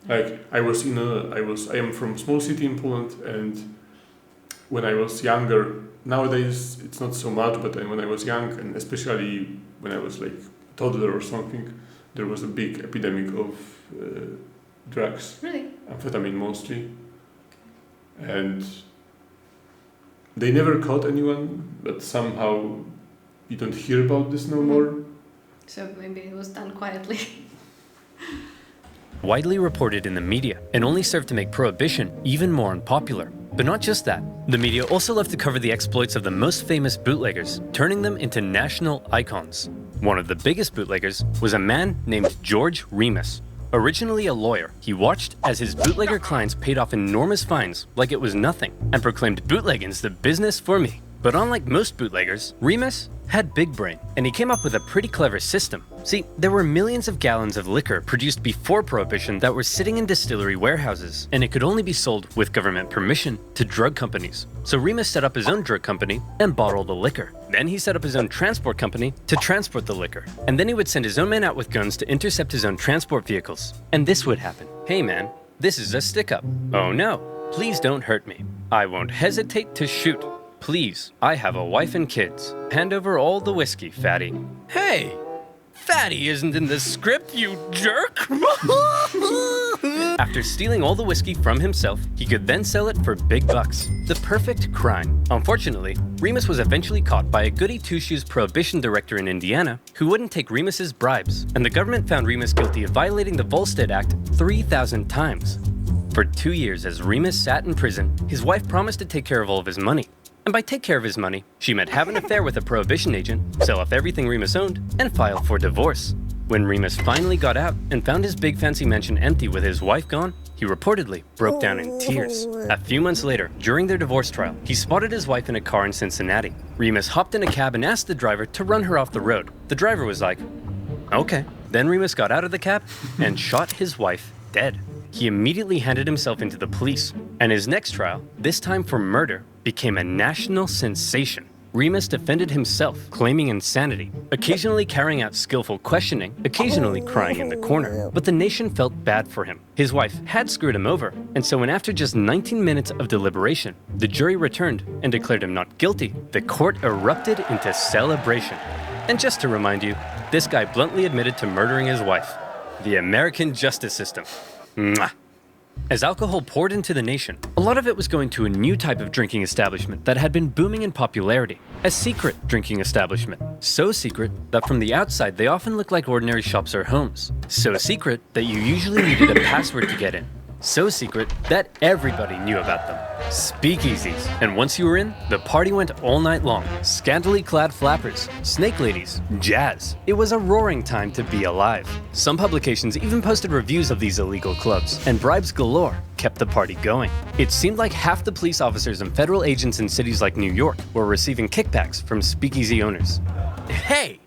I am from small city in Poland, and when I was younger, nowadays it's not so much, but when I was young, and especially when I was a toddler or something, there was a big epidemic of drugs.
Really?
Amphetamine mostly. And they never caught anyone, but somehow you don't hear about this no more.
So maybe it was done quietly.
widely reported in the media, and only served to make Prohibition even more unpopular. But not just that. The media also loved to cover the exploits of the most famous bootleggers, turning them into national icons. One of the biggest bootleggers was a man named George Remus. Originally a lawyer, he watched as his bootlegger clients paid off enormous fines like it was nothing, and proclaimed bootlegging's the business for me. But unlike most bootleggers, Remus had big brain, and he came up with a pretty clever system. See, there were millions of gallons of liquor produced before Prohibition that were sitting in distillery warehouses, and it could only be sold with government permission to drug companies. So Remus set up his own drug company and bottled the liquor. Then he set up his own transport company to transport the liquor. And then he would send his own men out with guns to intercept his own transport vehicles. And this would happen. Hey man, this is a stick-up. Oh no, please don't hurt me. I won't hesitate to shoot. Please, I have a wife and kids. Hand over all the whiskey, Fatty. Hey! Fatty isn't in the script, you jerk! After stealing all the whiskey from himself, he could then sell it for big bucks. The perfect crime. Unfortunately, Remus was eventually caught by a goody two-shoes Prohibition director in Indiana who wouldn't take Remus's bribes, and the government found Remus guilty of violating the Volstead Act 3,000 times. For 2 years, as Remus sat in prison, his wife promised to take care of all of his money. And by take care of his money, she meant have an affair with a Prohibition agent, sell off everything Remus owned, and file for divorce. When Remus finally got out and found his big fancy mansion empty with his wife gone, he reportedly broke down in tears. A few months later, during their divorce trial, he spotted his wife in a car in Cincinnati. Remus hopped in a cab and asked the driver to run her off the road. The driver was like, okay. Then Remus got out of the cab and shot his wife dead. He immediately handed himself into the police, and his next trial, this time for murder, became a national sensation. Remus defended himself, claiming insanity, occasionally carrying out skillful questioning, occasionally crying in the corner. But the nation felt bad for him. His wife had screwed him over, and so when after just 19 minutes of deliberation, the jury returned and declared him not guilty, the court erupted into celebration. And just to remind you, this guy bluntly admitted to murdering his wife. The American justice system. Mwah. As alcohol poured into the nation, a lot of it was going to a new type of drinking establishment that had been booming in popularity. A secret drinking establishment. So secret that from the outside they often looked like ordinary shops or homes. So secret that you usually needed a password to get in. So secret that everybody knew about them. Speakeasies. And once you were in, the party went all night long. Scantily clad flappers, snake ladies, jazz. It was a roaring time to be alive. Some publications even posted reviews of these illegal clubs, and bribes galore kept the party going. It seemed like half the police officers and federal agents in cities like New York were receiving kickbacks from speakeasy owners. Hey!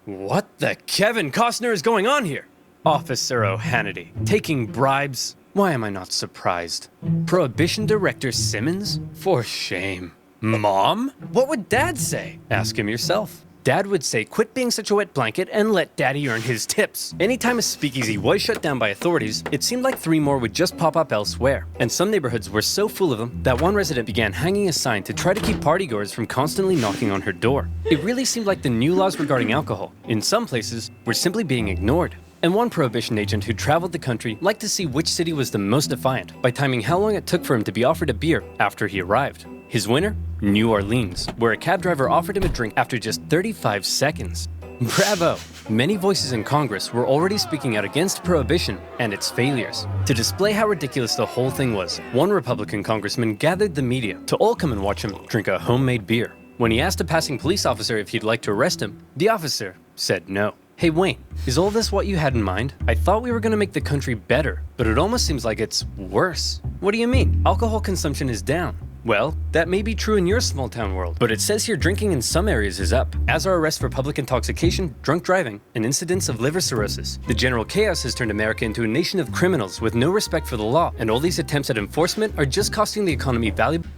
What the Kevin Costner is going on here? Officer O'Hannity, taking bribes? Why am I not surprised? Prohibition Director Simmons? For shame. Mom? What would Dad say? Ask him yourself. Dad would say, quit being such a wet blanket and let Daddy earn his tips. Anytime a speakeasy was shut down by authorities, it seemed like 3 more would just pop up elsewhere. And some neighborhoods were so full of them that one resident began hanging a sign to try to keep partygoers from constantly knocking on her door. It really seemed like the new laws regarding alcohol, in some places, were simply being ignored. And one Prohibition agent who traveled the country liked to see which city was the most defiant by timing how long it took for him to be offered a beer after he arrived. His winner? New Orleans, where a cab driver offered him a drink after just 35 seconds. Bravo! Many voices in Congress were already speaking out against Prohibition and its failures. To display how ridiculous the whole thing was, one Republican congressman gathered the media to all come and watch him drink a homemade beer. When he asked a passing police officer if he'd like to arrest him, the officer said no. Hey Wayne, is all this what you had in mind? I thought we were gonna make the country better, but it almost seems like it's worse. What do you mean? Alcohol consumption is down. Well, that may be true in your small town world, but it says here drinking in some areas is up, as are arrests for public intoxication, drunk driving, and incidents of liver cirrhosis. The general chaos has turned America into a nation of criminals with no respect for the law, and all these attempts at enforcement are just costing the economy valuable.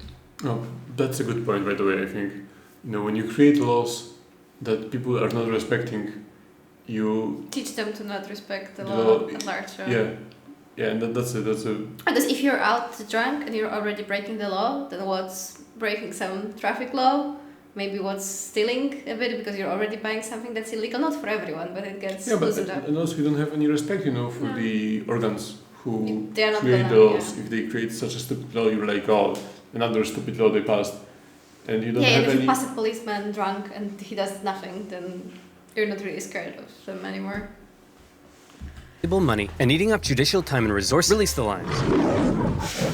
Oh, that's a good point, by the way, I think. When you create laws that people are not respecting, you
teach them to not respect the law at large.
Yeah, and that's a.
Because if you're out drunk and you're already breaking the law, then what's breaking some traffic law? Maybe what's stealing a bit because you're already buying something that's illegal. Not for everyone, but it gets loosened up.
And also you don't have any respect, for the organs who
create
laws. Yeah. If they create such a stupid law, you're like, oh, another stupid law they passed, and you don't have
and if
any.
you pass a policeman drunk and he does nothing, then you're not really scared of them anymore.
money and eating up judicial time and resources. Release the lines.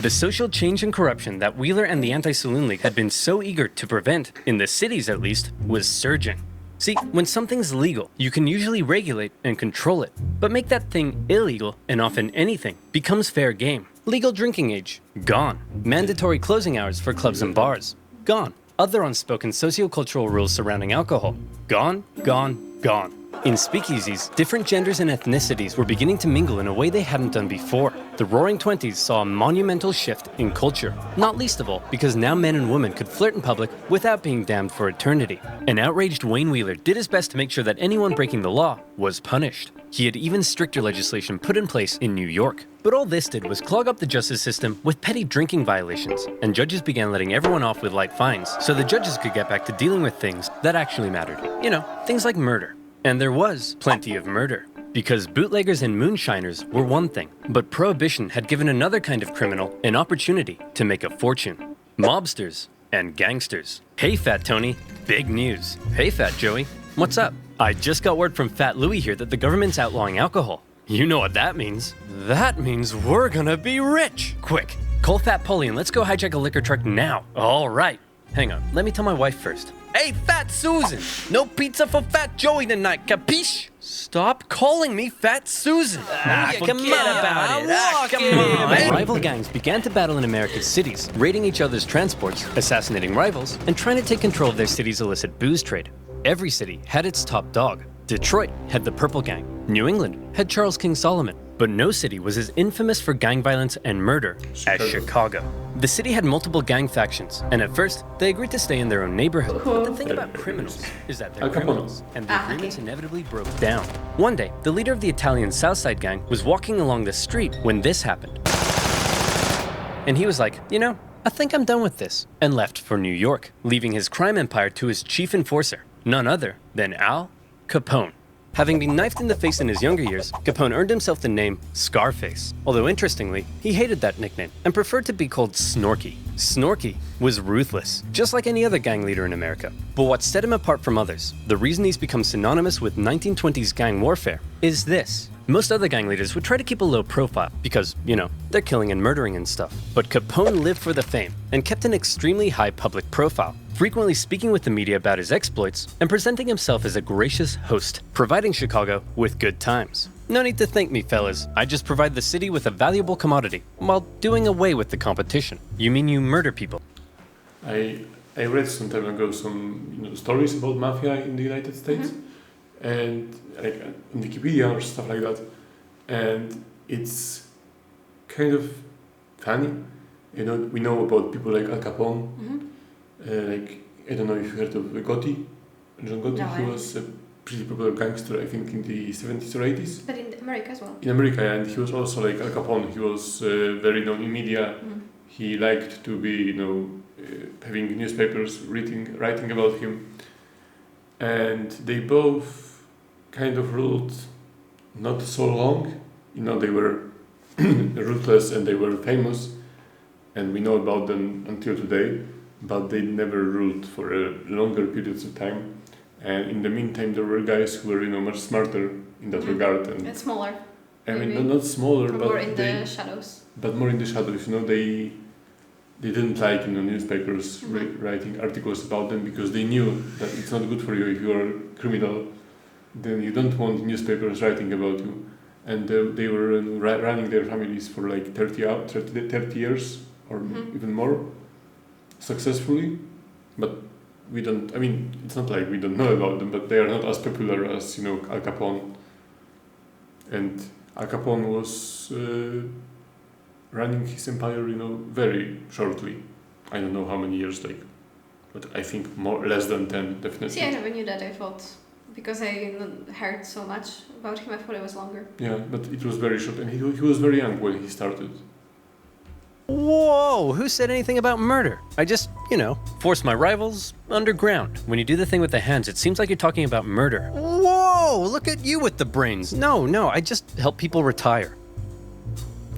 The social change and corruption that Wheeler and the Anti-Saloon League had been so eager to prevent, in the cities at least, was surging. See, when something's legal, you can usually regulate and control it. But make that thing illegal, and often anything, becomes fair game. Legal drinking age, gone. Mandatory closing hours for clubs and bars, gone. Other unspoken sociocultural rules surrounding alcohol, gone, gone, gone. In speakeasies, different genders and ethnicities were beginning to mingle in a way they hadn't done before. The Roaring Twenties saw a monumental shift in culture, not least of all because now men and women could flirt in public without being damned for eternity. An outraged Wayne Wheeler did his best to make sure that anyone breaking the law was punished. He had even stricter legislation put in place in New York. But all this did was clog up the justice system with petty drinking violations, and judges began letting everyone off with light fines so the judges could get back to dealing with things that actually mattered. You know, things like murder. And there was plenty of murder. Because bootleggers and moonshiners were one thing, but Prohibition had given another kind of criminal an opportunity to make a fortune. Mobsters and gangsters. Hey, Fat Tony, big news. Hey, Fat Joey, what's up? I just got word from Fat Louie here that the government's outlawing alcohol. You know what that means. That means we're gonna be rich. Quick, call Fat Polly and let's go hijack a liquor truck now. All right. Hang on, let me tell my wife first. Hey, Fat Susan! No pizza for Fat Joey tonight, capiche? Stop calling me Fat Susan! Come on! Rival gangs began to battle in America's cities, raiding each other's transports, assassinating rivals, and trying to take control of their city's illicit booze trade. Every city had its top dog. Detroit had the Purple Gang. New England had Charles King Solomon. But no city was as infamous for gang violence and murder as Chicago. The city had multiple gang factions, and at first, they agreed to stay in their own neighborhood. But the thing about criminals is that they're criminals, and the agreements inevitably broke down. One day, the leader of the Italian Southside gang was walking along the street when this happened. And he was like, you know, I think I'm done with this, and left for New York, leaving his crime empire to his chief enforcer, none other than Al Capone. Having been knifed in the face in his younger years, Capone earned himself the name Scarface. Although interestingly, he hated that nickname and preferred to be called Snorky. Snorky was ruthless, just like any other gang leader in America. But what set him apart from others, the reason he's become synonymous with 1920s gang warfare, is this. Most other gang leaders would try to keep a low profile because, you know, they're killing and murdering and stuff. But Capone lived for the fame and kept an extremely high public profile, frequently speaking with the media about his exploits and presenting himself as a gracious host, providing Chicago with good times. No need to thank me, fellas. I just provide the city with a valuable commodity while doing away with the competition. You mean you murder people?
I read some time ago some stories about mafia in the United States, and like on Wikipedia or stuff like that, and it's kind of funny. You know, we know about people like Al Capone. Like, I don't know if you heard of Gotti, John Gotti. No, he was a pretty popular gangster, I think, in the 70s or 80s.
But in America as well.
In America, and he was also like Al Capone. He was very known in media. He liked to be, having newspapers writing about him. And they both kind of ruled not so long. They were ruthless and they were famous, and we know about them until today. But they never ruled for longer periods of time. And in the meantime, there were guys who were, much smarter in that regard. And
smaller.
I mean, not smaller, but
more in the shadows.
But more in the shadows, they didn't like, newspapers writing articles about them because they knew that it's not good for you if you are a criminal. Then you don't want newspapers writing about you. And they were running their families for like 30 years or even more. Successfully, but we don't. I mean, it's not like we don't know about them, but they are not as popular as Al Capone. And Al Capone was running his empire, very shortly. I don't know how many years, but I think less than 10, definitely.
See, I never knew that. I thought because I heard so much about him, I thought it was longer.
Yeah, but it was very short, and he was very young when he started.
Whoa, who said anything about murder? I just, force my rivals underground. When you do the thing with the hands, it seems like you're talking about murder. Whoa, look at you with the brains. No, I just help people retire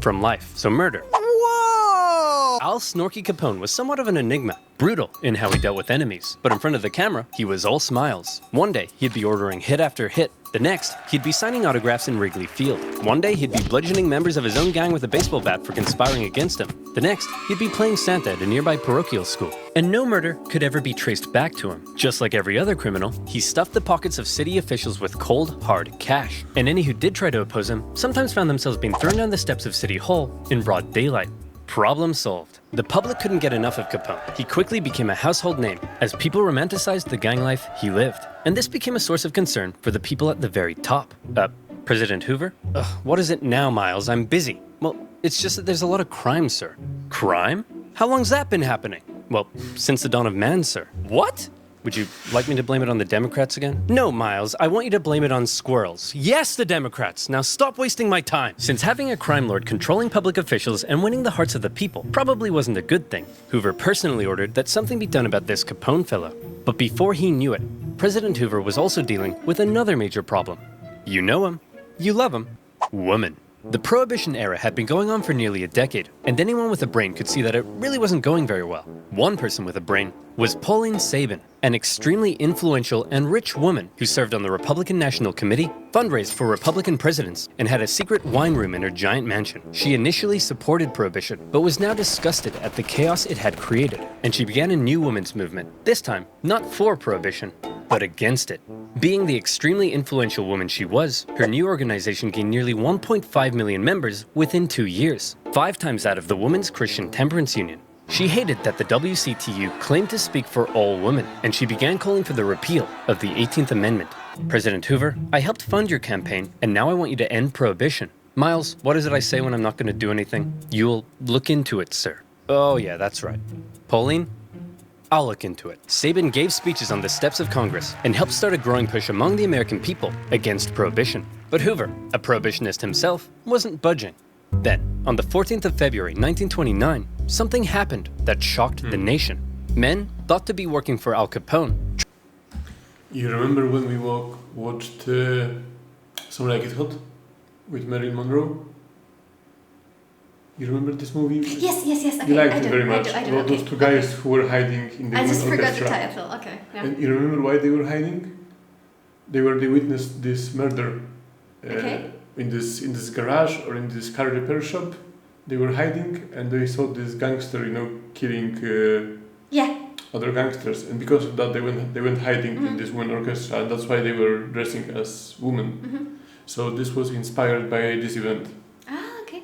from life. So murder. Whoa! Al Snorky Capone was somewhat of an enigma, brutal in how he dealt with enemies, but in front of the camera, he was all smiles. One day, he'd be ordering hit after hit. The next, he'd be signing autographs in Wrigley Field. One day, he'd be bludgeoning members of his own gang with a baseball bat for conspiring against him. The next, he'd be playing Santa at a nearby parochial school. And no murder could ever be traced back to him. Just like every other criminal, he stuffed the pockets of city officials with cold, hard cash. And any who did try to oppose him sometimes found themselves being thrown down the steps of City Hall in broad daylight. Problem solved. The public couldn't get enough of Capone. He quickly became a household name as people romanticized the gang life he lived. And this became a source of concern for the people at the very top. President Hoover? What is it now, Miles? I'm busy. Well, it's just that there's a lot of crime, sir. Crime? How long's that been happening? Well, since the dawn of man, sir. What? Would you like me to blame it on the Democrats again? No, Miles, I want you to blame it on squirrels. Yes, the Democrats! Now stop wasting my time! Since having a crime lord controlling public officials and winning the hearts of the people probably wasn't a good thing, Hoover personally ordered that something be done about this Capone fellow. But before he knew it, President Hoover was also dealing with another major problem. You know him. You love him. Woman. The Prohibition era had been going on for nearly a decade, and anyone with a brain could see that it really wasn't going very well. One person with a brain was Pauline Sabin, an extremely influential and rich woman who served on the Republican National Committee, fundraised for Republican presidents, and had a secret wine room in her giant mansion. She initially supported Prohibition, but was now disgusted at the chaos it had created, and she began a new women's movement, this time not for Prohibition, but against it. Being the extremely influential woman she was, her new organization gained nearly 1.5 million members within 2 years, 5 times that of the Women's Christian Temperance Union. She hated that the WCTU claimed to speak for all women, and she began calling for the repeal of the 18th Amendment. President Hoover, I helped fund your campaign, and now I want you to end Prohibition. Miles, what is it I say when I'm not going to do anything? You'll look into it, sir. Oh yeah, that's right. Pauline? I'll look into it. Sabin gave speeches on the steps of Congress and helped start a growing push among the American people against Prohibition. But Hoover, a prohibitionist himself, wasn't budging. Then, on the 14th of February 1929, something happened that shocked the nation. Men thought to be working for Al Capone.
You remember when we watched Some Like It Hot with Marilyn Monroe? You remember this movie?
Yes. Okay,
you liked it very much.
I do,
About those two guys who were hiding in the
I just forgot
orchestra.
the title. Okay. Yeah.
And you remember why they were hiding? They witnessed this murder in this garage or in this car repair shop. They were hiding and they saw this gangster, killing other gangsters. And because of that, they went hiding in this one orchestra. And that's why they were dressing as women. So this was inspired by this event.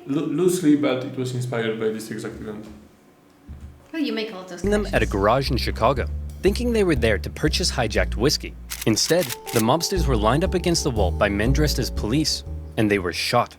Loosely, but it was inspired by this exact event.
Well, you make all those
Them at a garage in Chicago, thinking they were there to purchase hijacked whiskey. Instead, the mobsters were lined up against the wall by men dressed as police, and they were shot.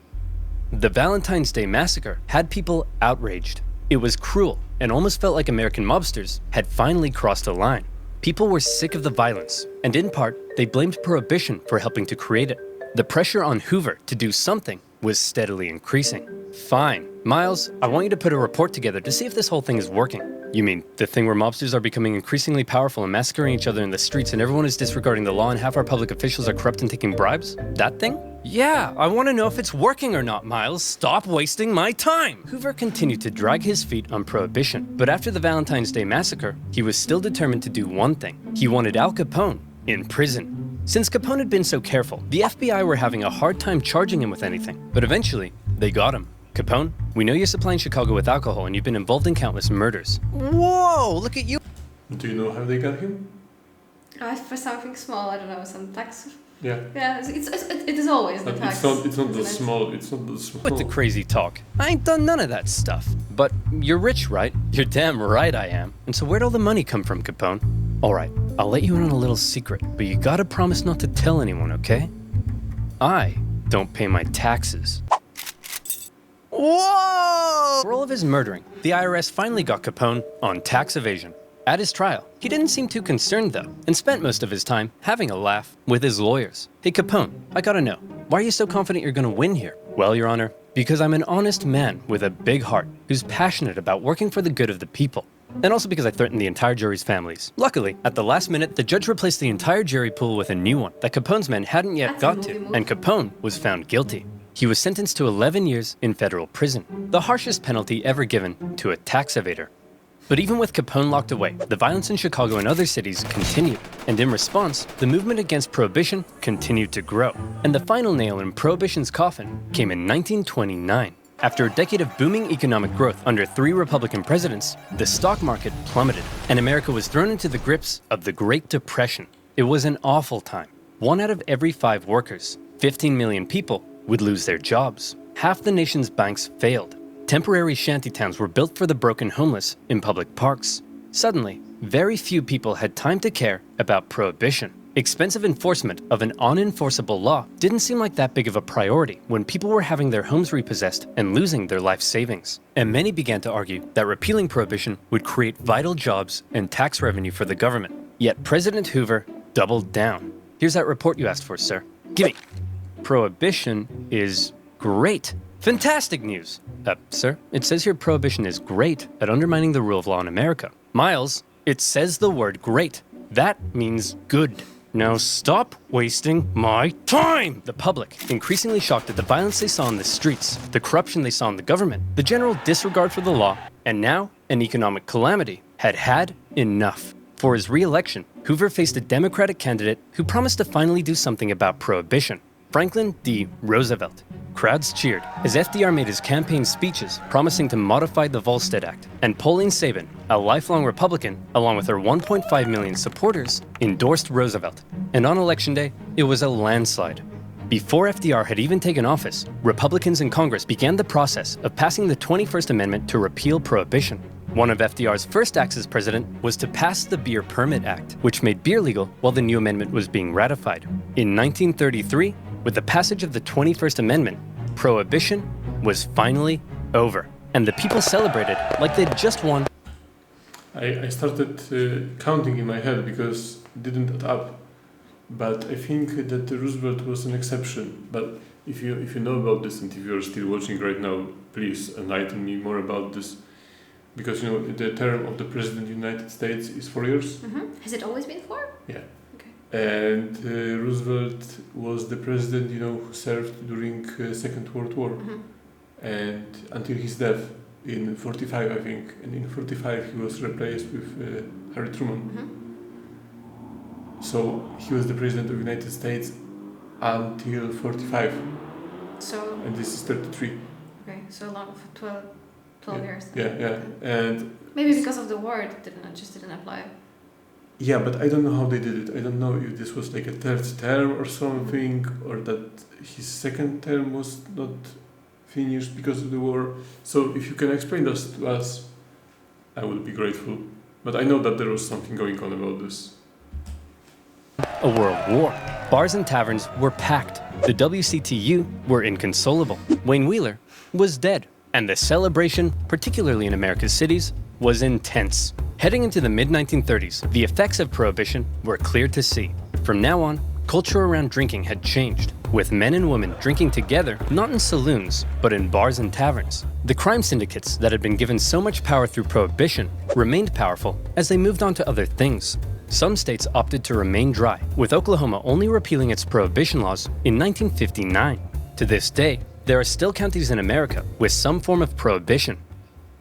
The Valentine's Day massacre had people outraged. It was cruel, and almost felt like American mobsters had finally crossed a line. People were sick of the violence, and in part, they blamed Prohibition for helping to create it. The pressure on Hoover to do something was steadily increasing. Fine. Miles, I want you to put a report together to see if this whole thing is working. You mean the thing where mobsters are becoming increasingly powerful and massacring each other in the streets and everyone is disregarding the law and half our public officials are corrupt and taking bribes? That thing? Yeah, I want to know if it's working or not, Miles. Stop wasting my time! Hoover continued to drag his feet on Prohibition, but after the Valentine's Day massacre, he was still determined to do one thing. He wanted Al Capone in prison. Since Capone had been so careful, the FBI were having a hard time charging him with anything. But eventually, they got him. Capone, we know you're supplying Chicago with alcohol and you've been involved in countless murders. Whoa, look at you!
Do you know how they got him?
For something small, I don't know, some tax.
Yeah.
Yeah, it is always the tax.
It's not the small.
With the crazy talk. I ain't done none of that stuff. But you're rich, right? You're damn right I am. And so where'd all the money come from, Capone? All right, I'll let you in on a little secret, but you gotta promise not to tell anyone, okay? I don't pay my taxes. Whoa! For all of his murdering, the IRS finally got Capone on tax evasion. At his trial, he didn't seem too concerned though, and spent most of his time having a laugh with his lawyers. Hey Capone, I gotta know, why are you so confident you're gonna win here? Well, Your Honor, because I'm an honest man with a big heart who's passionate about working for the good of the people. And also because I threatened the entire jury's families. Luckily, at the last minute, the judge replaced the entire jury pool with a new one that Capone's men hadn't yet got to, and Capone was found guilty. He was sentenced to 11 years in federal prison, the harshest penalty ever given to a tax evader. But even with Capone locked away, the violence in Chicago and other cities continued, and in response, the movement against Prohibition continued to grow. And the final nail in Prohibition's coffin came in 1929. After a decade of booming economic growth under 3 Republican presidents, the stock market plummeted, and America was thrown into the grips of the Great Depression. It was an awful time. 1 out of every 5 workers, 15 million people, would lose their jobs. Half the nation's banks failed. Temporary shantytowns were built for the broken homeless in public parks. Suddenly, very few people had time to care about Prohibition. Expensive enforcement of an unenforceable law didn't seem like that big of a priority when people were having their homes repossessed and losing their life savings. And many began to argue that repealing Prohibition would create vital jobs and tax revenue for the government. Yet President Hoover doubled down. Here's that report you asked for, sir. Gimme. Prohibition is great. Fantastic news! Sir, it says here Prohibition is great at undermining the rule of law in America. Miles, it says the word great. That means good. Now stop wasting my time! The public, increasingly shocked at the violence they saw in the streets, the corruption they saw in the government, the general disregard for the law, and now an economic calamity, had enough. For his re-election, Hoover faced a Democratic candidate who promised to finally do something about Prohibition, Franklin D. Roosevelt. Crowds cheered as FDR made his campaign speeches promising to modify the Volstead Act, and Pauline Sabin, a lifelong Republican, along with her 1.5 million supporters, endorsed Roosevelt. And on Election Day, it was a landslide. Before FDR had even taken office, Republicans in Congress began the process of passing the 21st Amendment to repeal Prohibition. One of FDR's first acts as president was to pass the Beer Permit Act, which made beer legal while the new amendment was being ratified. In 1933, with the passage of the 21st Amendment, Prohibition was finally over, and the people celebrated like they'd just won.
I started counting in my head because it didn't add up, but I think that Roosevelt was an exception. But if you know about this, and if you're still watching right now, please enlighten me more about this, because the term of the president of the United States is 4 years.
Mm-hmm. Has it always been 4?
Yeah. And Roosevelt was the president, who served during Second World War, and until his death in 45, I think. And in 45, he was replaced with Harry Truman. So he was the president of the United States until 45.
So.
And this is 33.
Okay, so long for 12 years.
Yeah. And
maybe because of the war, it didn't apply.
Yeah, but I don't know how they did it. I don't know if this was like a third term or something, or that his second term was not finished because of the war. So if you can explain this to us, I would be grateful. But I know that there was something going on about this.
A world war. Bars and taverns were packed. The WCTU were inconsolable. Wayne Wheeler was dead. And the celebration, particularly in America's cities, was intense. Heading into the mid-1930s, the effects of Prohibition were clear to see. From now on, culture around drinking had changed, with men and women drinking together, not in saloons, but in bars and taverns. The crime syndicates that had been given so much power through Prohibition remained powerful as they moved on to other things. Some states opted to remain dry, with Oklahoma only repealing its Prohibition laws in 1959. To this day, there are still counties in America with some form of Prohibition.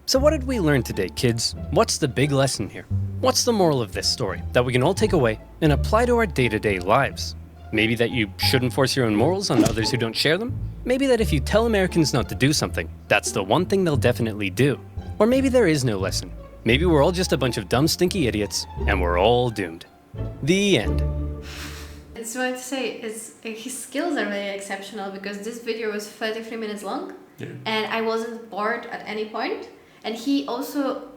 So what did we learn today, kids? What's the big lesson here? What's the moral of this story that we can all take away and apply to our day-to-day lives? Maybe that you shouldn't force your own morals on others who don't share them? Maybe that if you tell Americans not to do something, that's the one thing they'll definitely do. Or maybe there is no lesson. Maybe we're all just a bunch of dumb, stinky idiots, and we're all doomed. The end.
It's what I say, his skills are really exceptional because this video was 33 minutes long, and I wasn't bored at any point. And he also,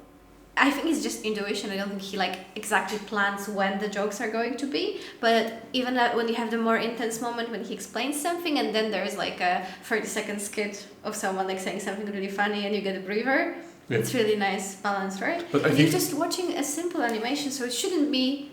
I think it's just intuition. I don't think he exactly plans when the jokes are going to be. But even that when you have the more intense moment when he explains something, and then there's a 30-second skit of someone saying something really funny, and you get a breather. Yeah. It's really nice balance, right?
But
you're just watching a simple animation, so it shouldn't be.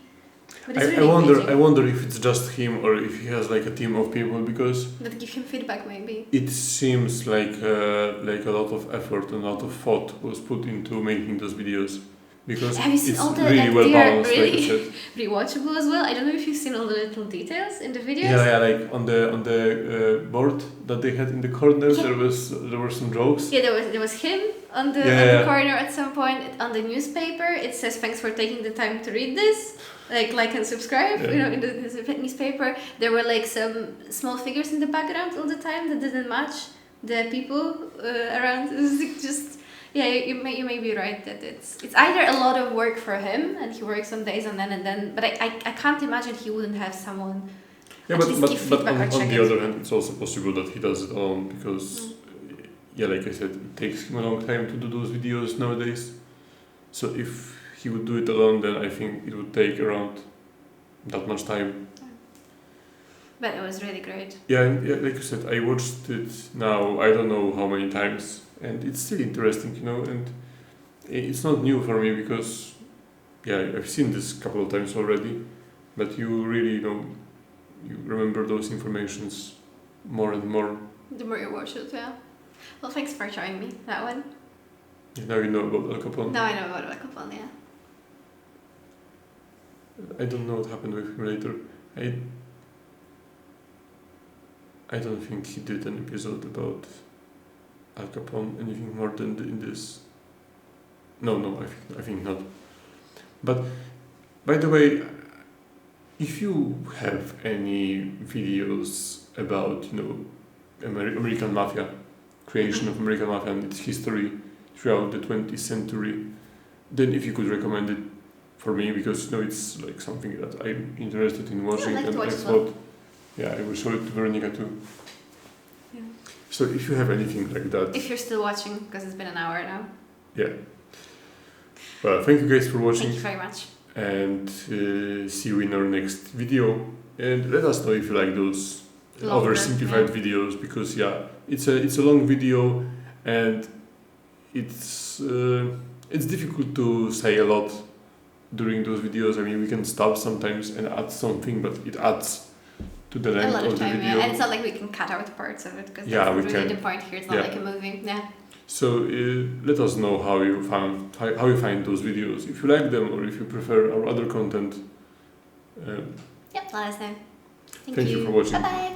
But it's
I wonder if it's just him or if he has a team of people, because
that give him feedback maybe.
It seems like a lot of effort and a lot of thought was put into making those videos, because
Have you seen
it's
all the
really well
they are
balanced, like I
really
said.
rewatchable as well? I don't know if you've seen all the little details in the videos.
Yeah, like on the board that they had in the corner,
Yeah.
there were some jokes.
Yeah, there was him on the corner at some point. On the newspaper, it says thanks for taking the time to read this. Like and subscribe.
Yeah.
You know, in the newspaper, there were like some small figures in the background all the time that didn't match the people around. It was like just you may be right that it's either a lot of work for him and he works on days on end and then, but I can't imagine he wouldn't have someone.
Yeah,
at least give
but
feedback or
on
check
the
it.
other hand, it's also possible that he does it alone because, yeah, like I said, it takes him a long time to do those videos nowadays. So if he would do it alone, then I think it would take around that much time.
But it was really great.
Yeah, and like you said, I watched it now, I don't know how many times, and it's still interesting, you know, and it's not new for me because, yeah, I've seen this a couple of times already, but you really, you know, you remember those informations more and more.
The more you watch it, yeah. Well, thanks for showing me that one.
Yeah, now you know about Al Capone.
Now I know about Capone, yeah.
I don't know what happened with him later. I don't think he did an episode about Al Capone anything more than in this. No, I think not. But by the way, if you have any videos about, you know, American Mafia, creation of American Mafia and its history throughout the 20th century, then if you could recommend it for me, because, you know, it's like something that I'm interested in watching,
I'd like
and
to watch
I
as well.
thought, yeah, I will show it to Weronika too.
Yeah.
So if you have anything like that,
If you're still watching, because it's been an hour now.
yeah. Well, thank you guys for watching.
Thank you very much.
And see you in our next video. And let us know if you like those
Longer,
oversimplified videos, because yeah, it's a long video and it's difficult to say a lot during those videos. I mean, we can stop sometimes and add something, but it adds to the
A
length
lot
of
of
the
time,
video.
yeah. And it's not like we can cut out parts of it, because
Yeah,
that's
we
really
can.
the point here. It's not
Yeah.
like a movie. Yeah.
So let us know how you find those videos. If you like them or if you prefer our other content.
Yep, let us know.
Thank you for watching.
Bye bye.